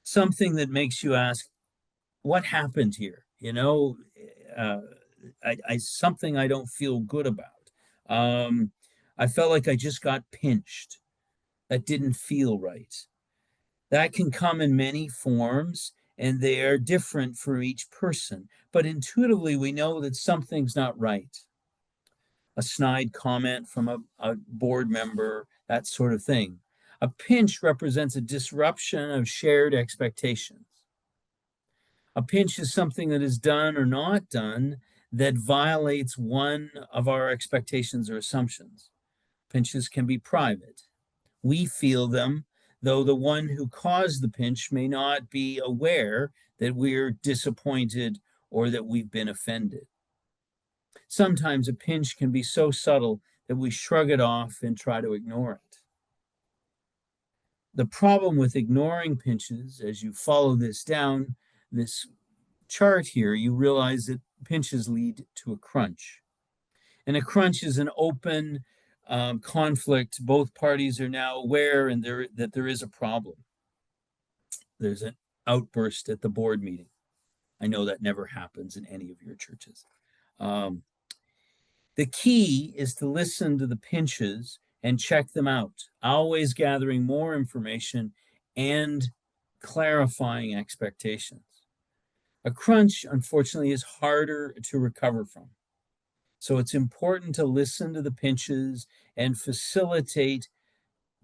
something that makes you ask, what happened here? uh, I something I don't feel good about. I felt like I just got pinched. That didn't feel right. That can come in many forms, and they are different for each person. But intuitively, we know that something's not right. A snide comment from a board member, that sort of thing. A pinch represents a disruption of shared expectations. A pinch is something that is done or not done that violates one of our expectations or assumptions. Pinches can be private. We feel them, though the one who caused the pinch may not be aware that we're disappointed or that we've been offended. Sometimes a pinch can be so subtle that we shrug it off and try to ignore it. The problem with ignoring pinches, as you follow this down, this chart here, you realize that pinches lead to a crunch. And a crunch is an open conflict. Both parties are now aware that there is a problem. There's an outburst at the board meeting. I know that never happens in any of your churches. The key is to listen to the pinches and check them out, always gathering more information and clarifying expectations. A crunch, unfortunately, is harder to recover from. So it's important to listen to the pinches and facilitate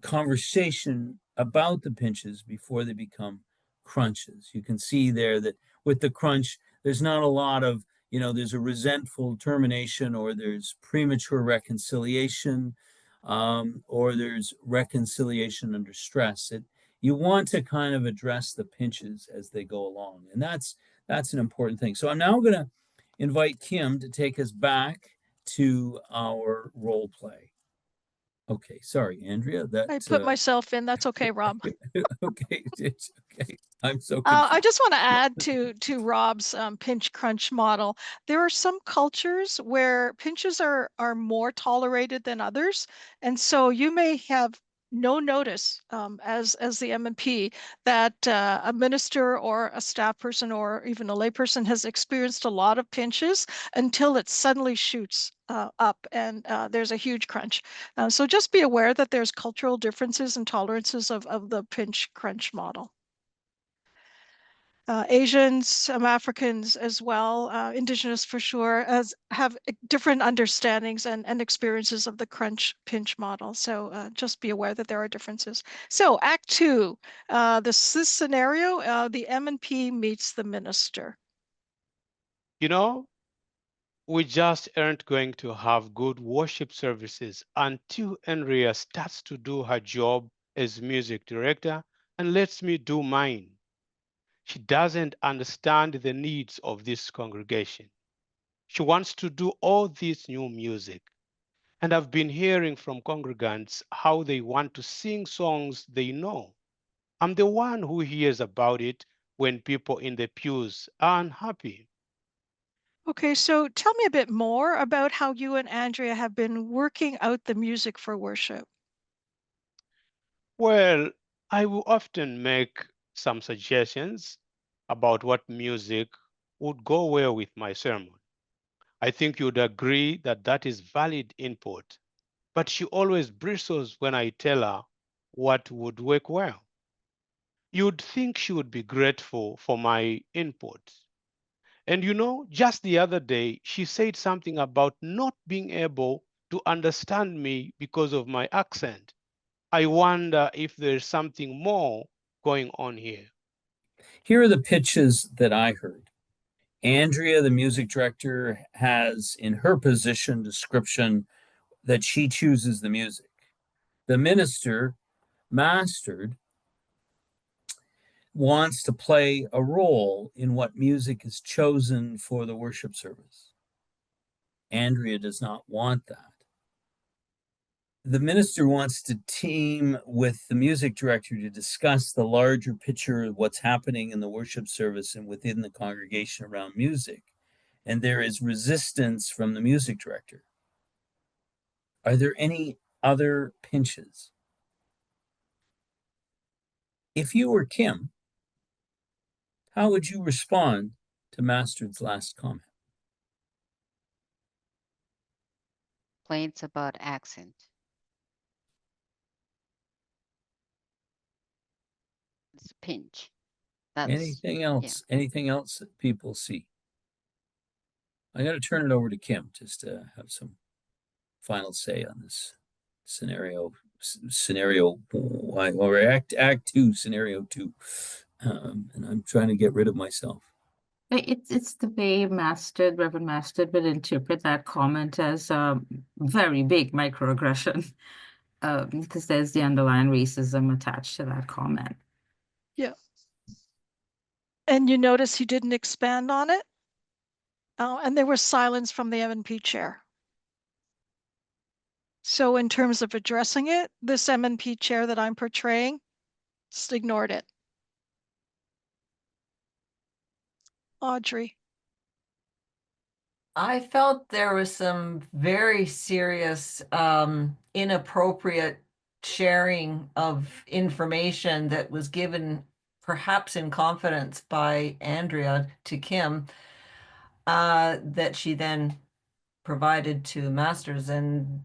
conversation about the pinches before they become crunches. You can see there that with the crunch, there's not a lot of, there's a resentful termination, or there's premature reconciliation, or there's reconciliation under stress. You want to kind of address the pinches as they go along. And that's an important thing. So I'm now going to invite Kim to take us back to our role play. Okay, sorry, Andrea. I put myself in. That's okay, Rob. Okay, it's okay. I'm so I confused. just want to add to Rob's pinch crunch model. There are some cultures where pinches are more tolerated than others, and so you may have no notice as the M&P that a minister or a staff person or even a layperson has experienced a lot of pinches until it suddenly shoots up and there's a huge crunch. So just be aware that there's cultural differences and tolerances of the pinch crunch model. Asians, some Africans as well, indigenous for sure, have different understandings and experiences of the crunch pinch model. So just be aware that there are differences. So Act 2, this scenario, the M&P meets the minister. We just aren't going to have good worship services until Andrea starts to do her job as music director and lets me do mine. She doesn't understand the needs of this congregation. She wants to do all this new music. And I've been hearing from congregants how they want to sing songs they know. I'm the one who hears about it when people in the pews are unhappy. Okay, so tell me a bit more about how you and Andrea have been working out the music for worship. Well, I will often make some suggestions about what music would go well with my sermon. I think you'd agree that that is valid input, but she always bristles when I tell her what would work well. You'd think she would be grateful for my input. And just the other day, she said something about not being able to understand me because of my accent. I wonder if there's something more going on here. Here are the pitches that I heard. Andrea, the music director, has in her position description that she chooses the music. The minister, mastered, wants to play a role in what music is chosen for the worship service. Andrea does not want that. The minister wants to team with the music director to discuss the larger picture of what's happening in the worship service and within the congregation around music. And there is resistance from the music director. Are there any other pinches? If you were Kim, how would you respond to Masterd's last comment? Complaints about accent. It's a pinch. That's Anything else? Anything else that people see? I'm going to turn it over to Kim just to have some final say on this scenario. Or act two, scenario two. And I'm trying to get rid of myself. It's the way Reverend Mastard would interpret that comment as a very big microaggression, because there's the underlying racism attached to that comment. Yeah. And you notice he didn't expand on it? And there was silence from the M&P chair. So in terms of addressing it, this M&P chair that I'm portraying just ignored it. Audrey. I felt there was some very serious inappropriate sharing of information that was given perhaps in confidence by Andrea to Kim, that she then provided to Masters. And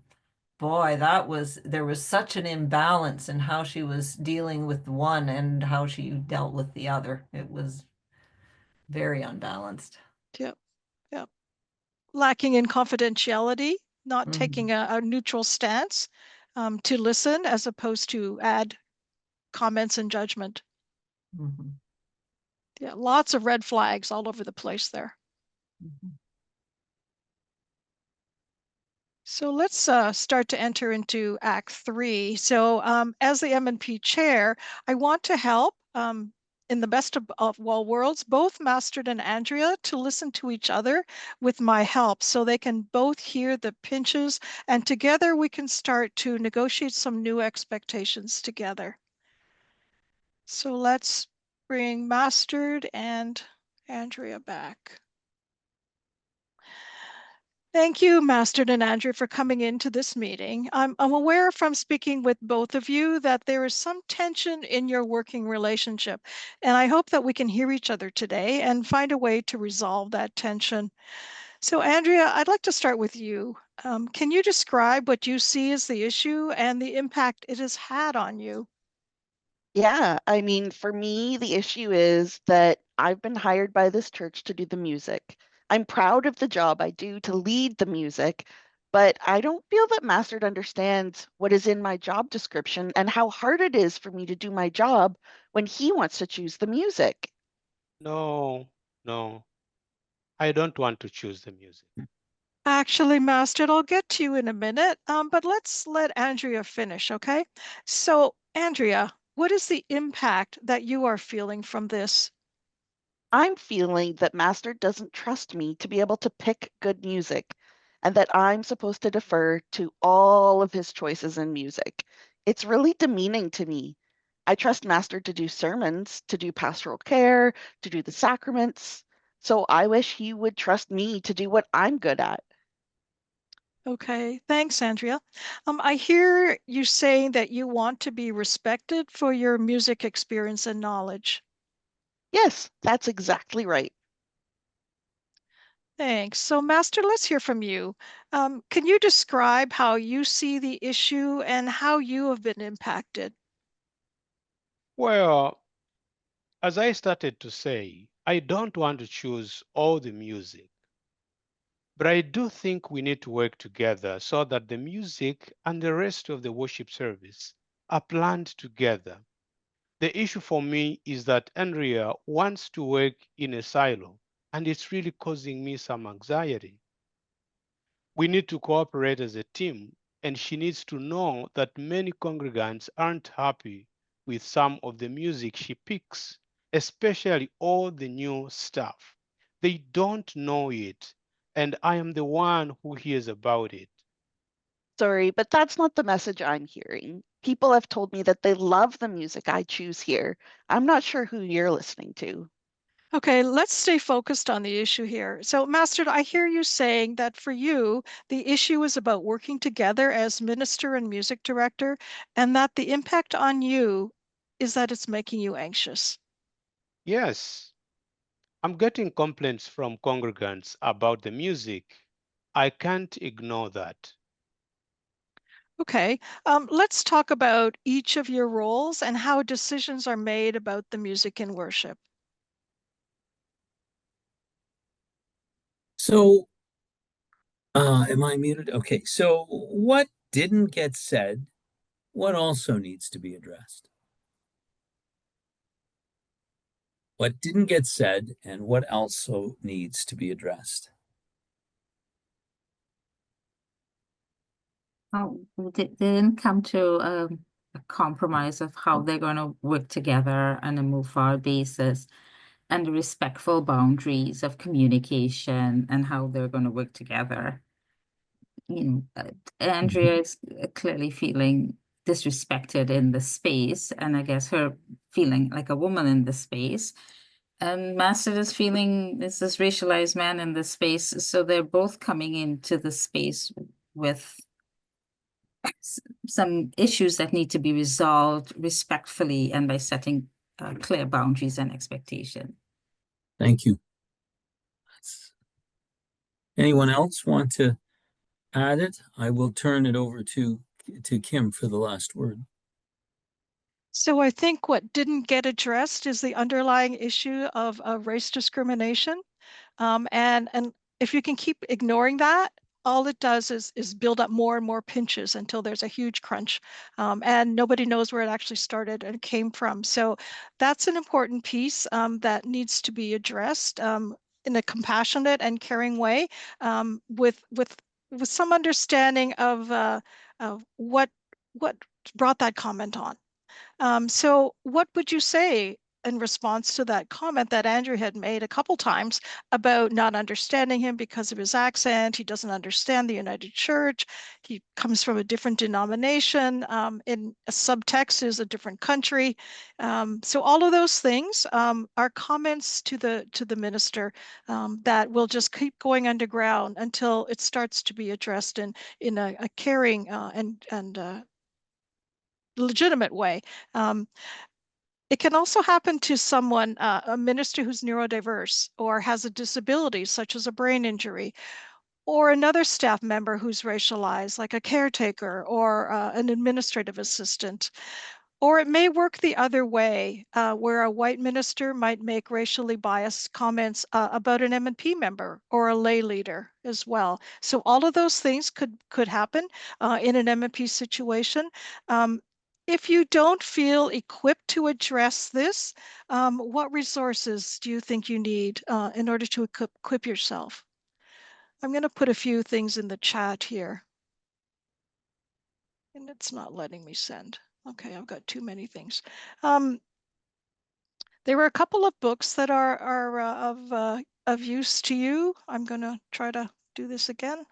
boy, there was such an imbalance in how she was dealing with one and how she dealt with the other. It was very unbalanced. Yep. Yep. Lacking in confidentiality, not taking a neutral stance, to listen as opposed to add comments and judgment. Yeah, lots of red flags all over the place there. So let's start to enter into Act 3. So as the M&P chair, I want to help in the best of all worlds, both Mastard and Andrea to listen to each other with my help so they can both hear the pinches, and together we can start to negotiate some new expectations together. So let's bring Mastard and Andrea back. Thank you, Mastard and Andrea, for coming into this meeting. I'm aware from speaking with both of you that there is some tension in your working relationship, and I hope that we can hear each other today and find a way to resolve that tension. So, Andrea, I'd like to start with you. Can you describe what you see as the issue and the impact it has had on you? Yeah, I mean, for me, the issue is that I've been hired by this church to do the music. I'm proud of the job I do to lead the music, but I don't feel that Mastard understands what is in my job description and how hard it is for me to do my job when he wants to choose the music. No, no, I don't want to choose the music. Actually, Mastard, I'll get to you in a minute, but let's let Andrea finish, okay? So, Andrea, what is the impact that you are feeling from this? I'm feeling that Mastard doesn't trust me to be able to pick good music and that I'm supposed to defer to all of his choices in music. It's really demeaning to me. I trust Mastard to do sermons, to do pastoral care, to do the sacraments. So I wish he would trust me to do what I'm good at. Okay, thanks, Andrea. I hear you saying that you want to be respected for your music experience and knowledge. Yes, that's exactly right. Thanks. So, Master, let's hear from you. Can you describe how you see the issue and how you have been impacted? Well, as I started to say, I don't want to choose all the music, but I do think we need to work together so that the music and the rest of the worship service are planned together. The issue for me is that Andrea wants to work in a silo, and it's really causing me some anxiety. We need to cooperate as a team, and she needs to know that many congregants aren't happy with some of the music she picks, especially all the new stuff. They don't know it, and I am the one who hears about it. Sorry, but that's not the message I'm hearing. People have told me that they love the music I choose here. I'm not sure who you're listening to. Okay, let's stay focused on the issue here. So, Master, I hear you saying that for you, the issue is about working together as minister and music director, and that the impact on you is that it's making you anxious. Yes, I'm getting complaints from congregants about the music. I can't ignore that. Okay, let's talk about each of your roles and how decisions are made about the music in worship. So, am I muted? Okay, so what didn't get said? What also needs to be addressed? What didn't get said and what also needs to be addressed? They didn't come to a compromise of how they're going to work together on a move forward basis and the respectful boundaries of communication and how they're going to work together. Andrea is clearly feeling disrespected in the space, and I guess her feeling like a woman in the space. And Master is feeling this racialized man in the space. So they're both coming into the space with some issues that need to be resolved respectfully and by setting clear boundaries and expectation. Thank you. Anyone else want to add it? I will turn it over to Kim for the last word. So I think what didn't get addressed is the underlying issue of race discrimination. And if you can keep ignoring that, all it does is build up more and more pinches until there's a huge crunch. And nobody knows where it actually started and came from. So that's an important piece that needs to be addressed in a compassionate and caring way with some understanding of what brought that comment on. So what would you say in response to that comment that Andrew had made a couple times about not understanding him because of his accent? He doesn't understand the United Church. He comes from a different denomination. In a subtext is a different country. So all of those things are comments to the minister that will just keep going underground until it starts to be addressed in a caring and legitimate way. It can also happen to someone, a minister who's neurodiverse or has a disability, such as a brain injury, or another staff member who's racialized, like a caretaker or an administrative assistant. Or it may work the other way, where a white minister might make racially biased comments about an M&P member or a lay leader as well. So all of those things could happen in an M&P situation. If you don't feel equipped to address this, what resources do you think you need in order to equip yourself? I'm going to put a few things in the chat here. And it's not letting me send. Okay, I've got too many things. There were a couple of books that are of use to you. I'm going to try to do this again.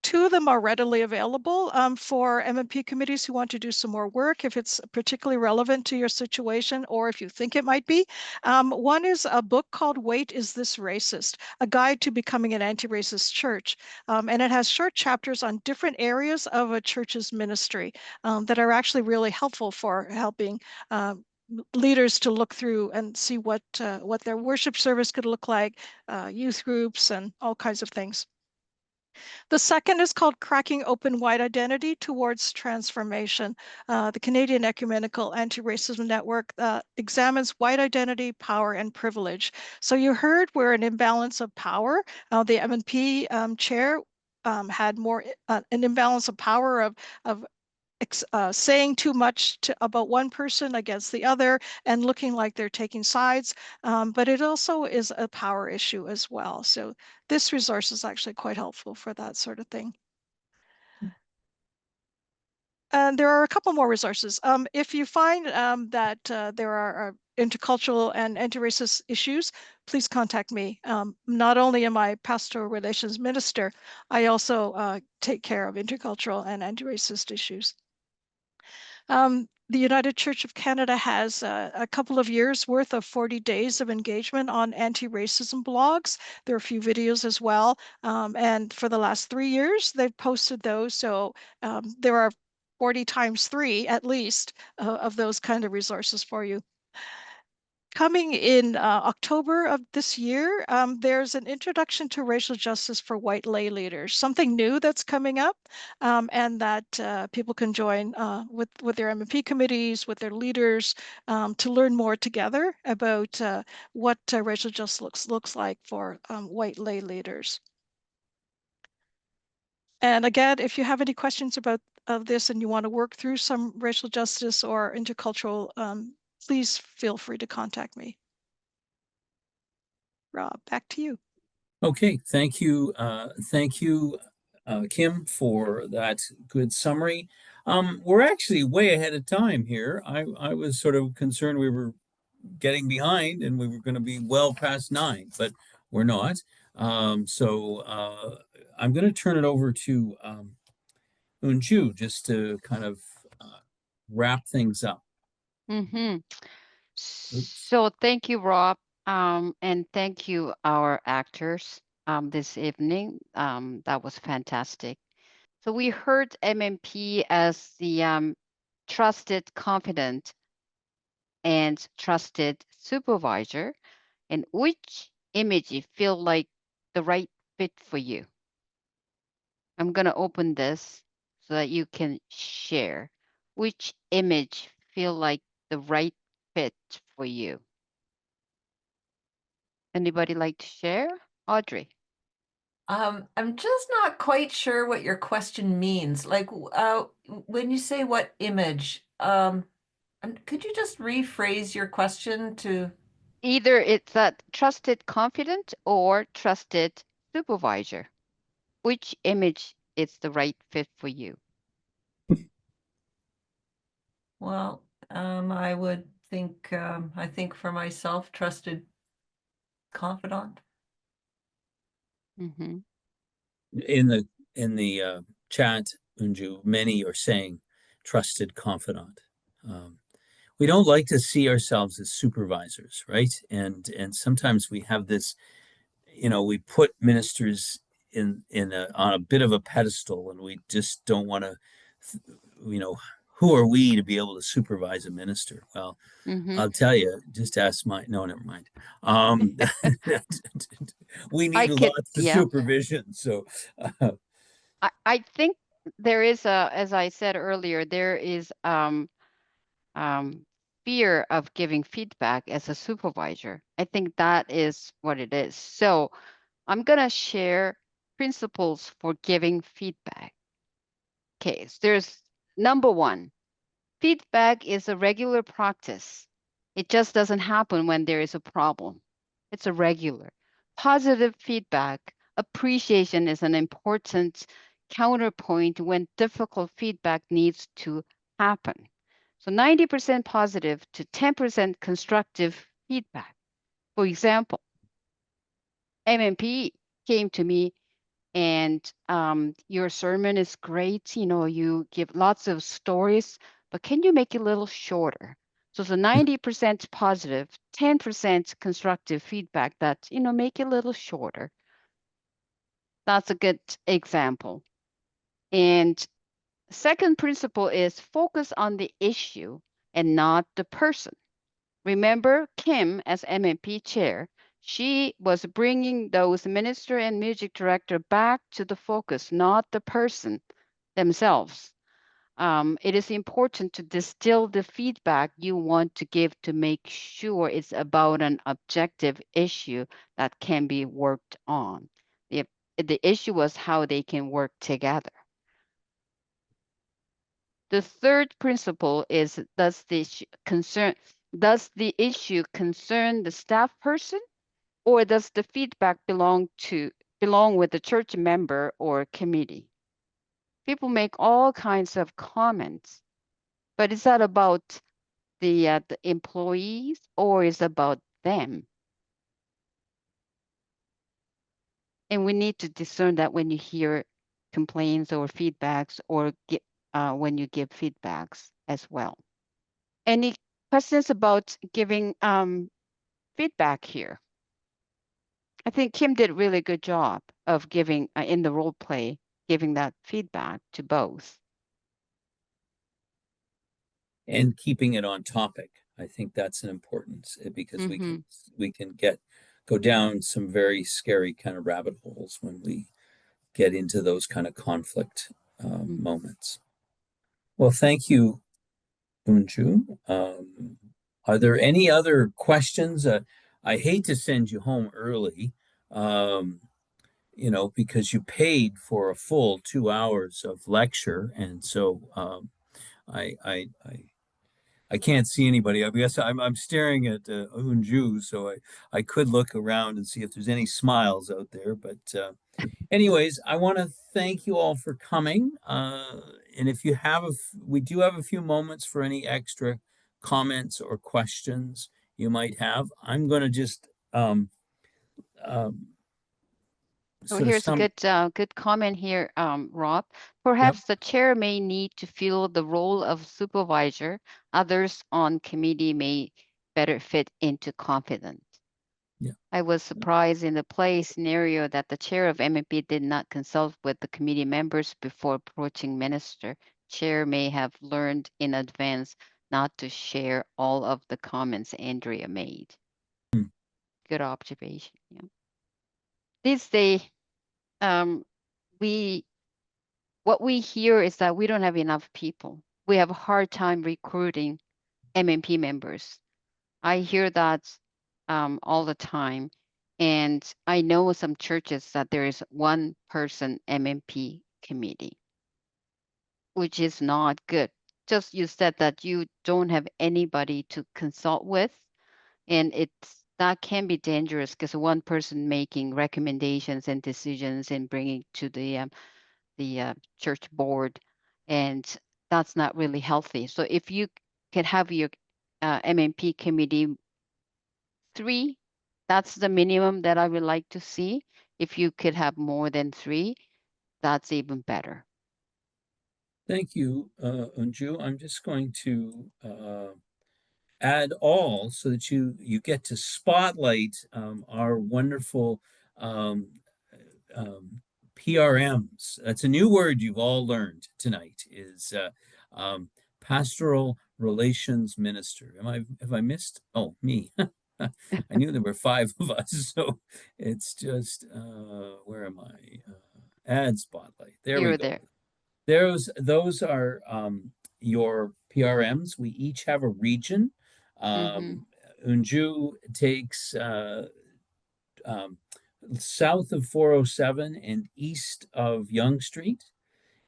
Two of them are readily available for M&P committees who want to do some more work if it's particularly relevant to your situation or if you think it might be. One is a book called Wait, Is This Racist? A Guide to Becoming an Anti-Racist Church. And it has short chapters on different areas of a church's ministry that are actually really helpful for helping leaders to look through and see what their worship service could look like, youth groups and all kinds of things. The second is called Cracking Open White Identity Towards Transformation. The Canadian Ecumenical Anti-Racism Network examines white identity, power, and privilege. So you heard we're an imbalance of power. The M&P chair had more an imbalance of power of saying too much about one person against the other and looking like they're taking sides. But it also is a power issue as well. So this resource is actually quite helpful for that sort of thing. And there are a couple more resources. If you find that there are intercultural and anti-racist issues, please contact me. Not only am I pastoral relations minister, I also take care of intercultural and anti-racist issues. The United Church of Canada has a couple of years worth of 40 days of engagement on anti-racism blogs. There are a few videos as well. And for the last 3 years, they've posted those. So there are 40 times 3 at least of those kind of resources for you. coming in October of this year, there's an introduction to racial justice for white lay leaders, something new that's coming up, and that people can join with their M&P committees, with their leaders, to learn more together about what racial justice looks like for white lay leaders. And again, if you have any questions about this and you want to work through some racial justice or intercultural, please feel free to contact me. Rob, back to you. Okay, thank you. Thank you, Kim, for that good summary. We're actually way ahead of time here. I was sort of concerned we were getting behind and we were going to be well past 9, but we're not. So I'm going to turn it over to Unju just to kind of wrap things up. Mm-hmm. Oops. So thank you, Rob, and thank you, our actors, this evening. That was fantastic. So we heard MnP as the trusted, confident, and trusted supervisor, and which image you feel like the right fit for you. I'm going to open this so that you can share which image feel like the right fit for you. Anybody like to share? Audrey. I'm just not quite sure what your question means. Like, when you say what image, could you just rephrase your question to? Either it's that trusted confident or trusted supervisor. Which image is the right fit for you? Well, I would think, I think for myself, trusted confidant. Mm-hmm. In the chat, Unju, many are saying trusted confidant. We don't like to see ourselves as supervisors, right? And sometimes we have this, we put ministers on a bit of a pedestal, and we just don't want to, who are we to be able to supervise a minister? Well, Mm-hmm. I'll tell you, just ask no, never mind. We need lots of supervision. So I think there is as I said earlier, there is fear of giving feedback as a supervisor. I think that is what it is. So I'm going to share principles for giving feedback. Okay, so there's number 1, feedback is a regular practice. It just doesn't happen when there is a problem. It's a regular. Positive feedback, appreciation is an important counterpoint when difficult feedback needs to happen. So 90% positive to 10% constructive feedback. For example, MnP came to me and your sermon is great. You give lots of stories, but can you make it a little shorter? So it's a 90% positive, 10% constructive feedback that, make it a little shorter. That's a good example. And second principle is focus on the issue and not the person. Remember Kim as MnP chair, she was bringing those minister and music director back to the focus, not the person themselves. It is important to distill the feedback you want to give to make sure it's about an objective issue that can be worked on. The issue was how they can work together. The third principle is, does the issue concern the staff person, or does the feedback belong with the church member or committee? People make all kinds of comments, but is that about the employees, or is it about them? And we need to discern that when you hear complaints or feedbacks, or when you give feedbacks as well. Any questions about giving feedback here? I think Kim did a really good job of giving in the role play, giving that feedback to both. And keeping it on topic, I think that's an importance because Mm-hmm. we can go down some very scary kind of rabbit holes when we get into those kind of conflict moments. Well, thank you, Unju. Are there any other questions? I hate to send you home early, because you paid for a full 2 hours of lecture, and so I, I, I, I can't see anybody. I guess I'm staring at Unju, so I could look around and see if there's any smiles out there. But anyways, I want to thank you all for coming. And if you have we do have a few moments for any extra comments or questions you might have. I'm going to just um, So sort of here's a sum. good comment here, Rob. Yep. Perhaps the chair may need to fill the role of supervisor. Others on committee may better fit into confident. Yeah. I was surprised in the play scenario that the chair of M&P did not consult with the committee members before approaching minister. Chair may have learned in advance not to share all of the comments Andrea made. Good observation. Yeah. This day, what we hear is that we don't have enough people. We have a hard time recruiting MnP members. I hear that all the time. And I know some churches that there is one person MnP committee, which is not good. Just you said that you don't have anybody to consult with, and that can be dangerous because one person making recommendations and decisions and bringing to the church board, and that's not really healthy. So if you can have your MnP committee 3, that's the minimum that I would like to see. If you could have more than 3, that's even better. Thank you, Unju. I'm just going to add all so that you get to spotlight our wonderful um, PRMs. That's a new word you've all learned tonight. Is pastoral relations minister. Have I missed? Oh, me. I knew there were 5 of us, so it's just where am I? Add spotlight. There we Here or go. there. Those are your PRMs. We each have a region. Unju takes south of 407 and east of Yonge Street.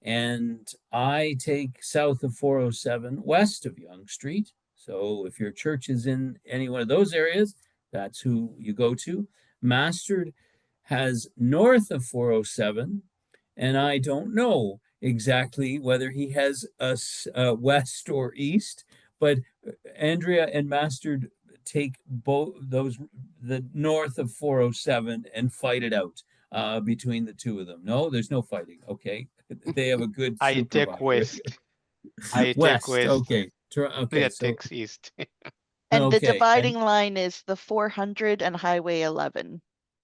And I take south of 407 west of Yonge Street. So if your church is in any one of those areas, that's who you go to. Mastard has north of 407, and I don't know exactly whether he has a west or east, but Andrea and Mastard take both those, the north of 407, and fight it out between the two of them. No, there's no fighting. Okay. They have a good I take supervisor. west. I take West. west. Okay. Okay. Leah So, takes east. And the okay. dividing line is the 400 and Highway 11.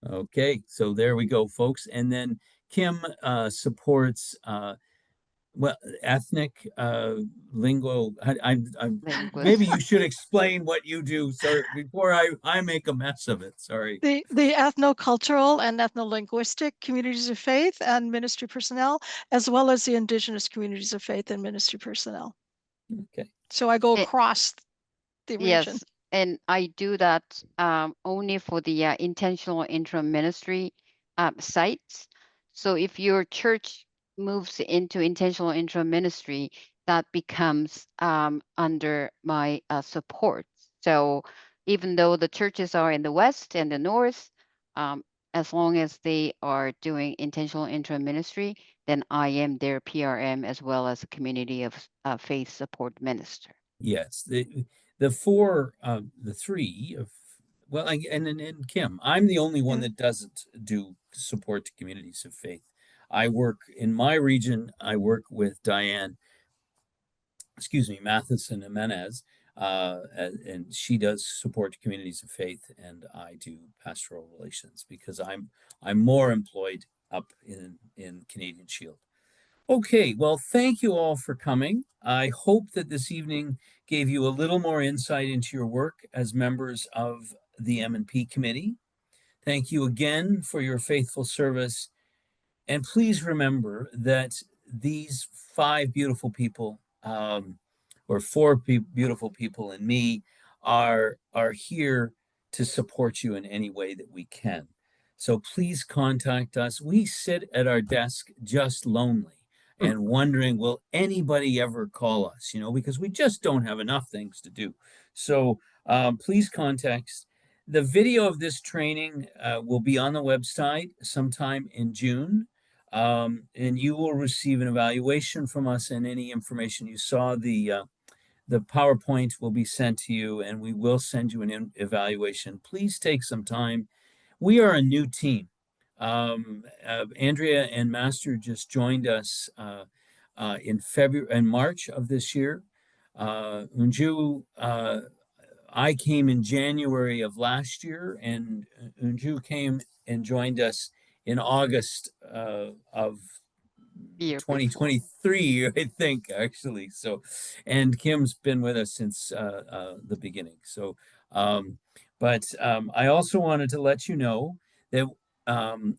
Okay. So there we go, folks. And then Kim supports well, ethnic lingo. Maybe you should explain what you do, sir, before I make a mess of it. Sorry. The ethnocultural and ethnolinguistic communities of faith and ministry personnel, as well as the indigenous communities of faith and ministry personnel. Okay. So I go across the region. Yes, and I do that only for the intentional interim ministry sites. So if your church moves into intentional interim ministry, that becomes under my support. So even though the churches are in the west and the north, as long as they are doing intentional interim ministry, then I am their PRM as well as a community of faith support minister. Yes, the three of, well, and Kim, I'm the only one that doesn't do support to communities of faith. I work in my region. I work with Diane, Matheson Jimenez, and she does support to communities of faith, and I do pastoral relations because I'm more employed up in Canadian Shield. Okay, well, thank you all for coming. I hope that this evening gave you a little more insight into your work as members of the M&P Committee. Thank you again for your faithful service. And please remember that these five beautiful people, or four beautiful people and me, are here to support you in any way that we can. So please contact us. We sit at our desk just lonely and wondering, will anybody ever call us? Because we just don't have enough things to do. So please contact us. The video of this training will be on the website sometime in June. And you will receive an evaluation from us, and any information you saw, the PowerPoint will be sent to you, and we will send you an evaluation. Please take some time. We are a new team. Andrea and Master just joined us in March of this year. Unju, I came in January of last year, and Unju came and joined us in August of Year before. 2023, I think, actually. So, and Kim's been with us since the beginning. So, I also wanted to let you know that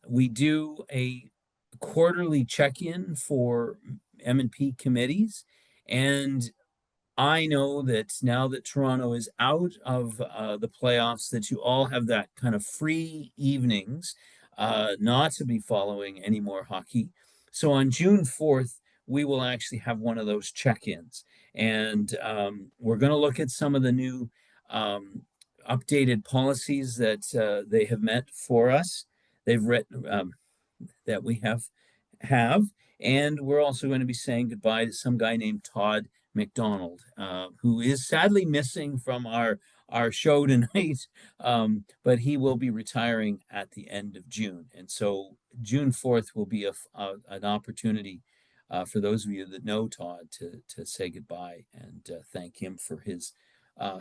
we do a quarterly check-in for M&P committees, and I know that now that Toronto is out of the playoffs, that you all have that kind of free evenings, not to be following any more hockey. So on June 4th, we will actually have one of those check-ins, and we're going to look at some of the new updated policies that they have met for us. They've written that we have, and we're also going to be saying goodbye to some guy named Todd McDonald, who is sadly missing from our show tonight, but he will be retiring at the end of June. And so June 4th will be an opportunity for those of you that know Todd to say goodbye and thank him for his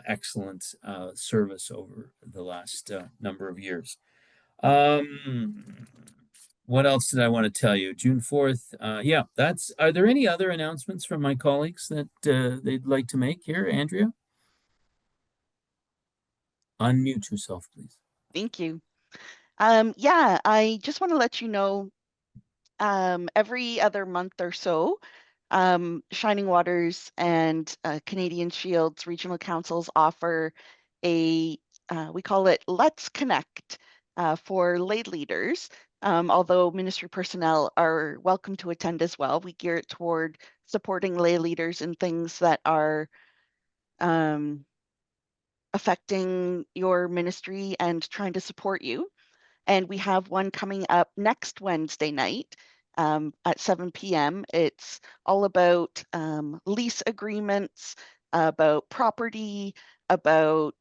excellent service over the last number of years. What else did I want to tell you? June 4th. Yeah, are there any other announcements from my colleagues that they'd like to make here? Andrea? Unmute yourself, please. Thank you. Yeah, I just want to let you know, every other month or so, Shining Waters and Canadian Shields regional councils offer we call it Let's Connect for lay leaders. Although ministry personnel are welcome to attend as well, we gear it toward supporting lay leaders in things that are affecting your ministry and trying to support you. And we have one coming up next Wednesday night at 7 p.m. It's all about lease agreements, about property, about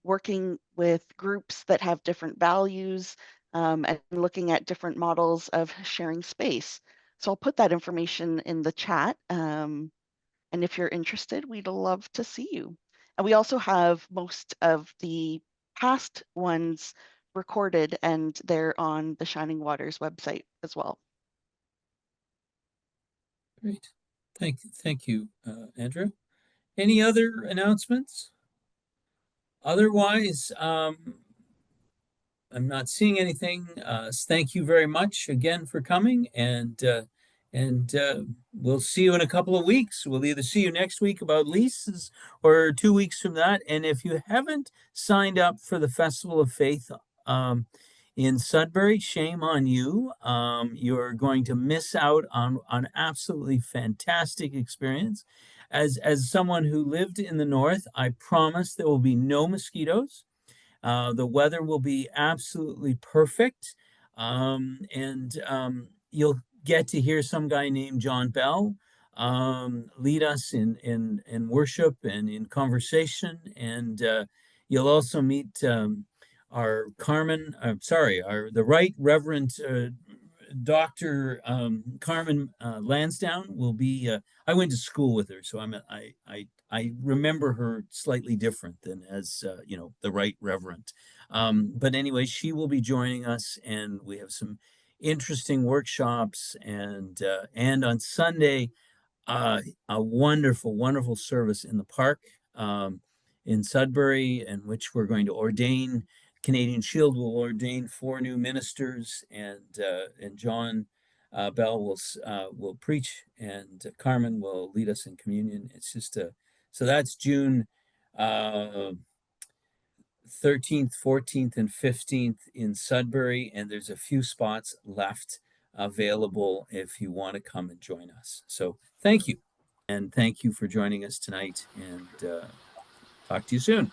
working with groups that have different values, and looking at different models of sharing space. So I'll put that information in the chat. And if you're interested, we'd love to see you. And we also have most of the past ones recorded, and they're on the Shining Waters website as well. Great. Thank you, Andrea. Any other announcements? Otherwise, I'm not seeing anything. Thank you very much again for coming, and we'll see you in a couple of weeks. We'll either see you next week about leases or 2 weeks from that. And if you haven't signed up for the Festival of Faith in Sudbury, shame on you. You're going to miss out on absolutely fantastic experience. As someone who lived in the north, I promise there will be no mosquitoes. The weather will be absolutely perfect. You'll get to hear some guy named John Bell lead us in worship and in conversation. And you'll also meet our the Right Reverend Dr. Carmen Lansdowne will be. I went to school with her, so I remember her slightly different than as the Right Reverend. But anyway, she will be joining us, and we have some interesting workshops, and on Sunday, a wonderful, wonderful service in the park in Sudbury, in which we're going to ordain. Canadian Shield will ordain 4 new ministers, and John Bell will preach, and Carmen will lead us in communion. It's just so that's June 13th, 14th, and 15th in Sudbury, and there's a few spots left available if you want to come and join us. So thank you, and thank you for joining us tonight, and talk to you soon.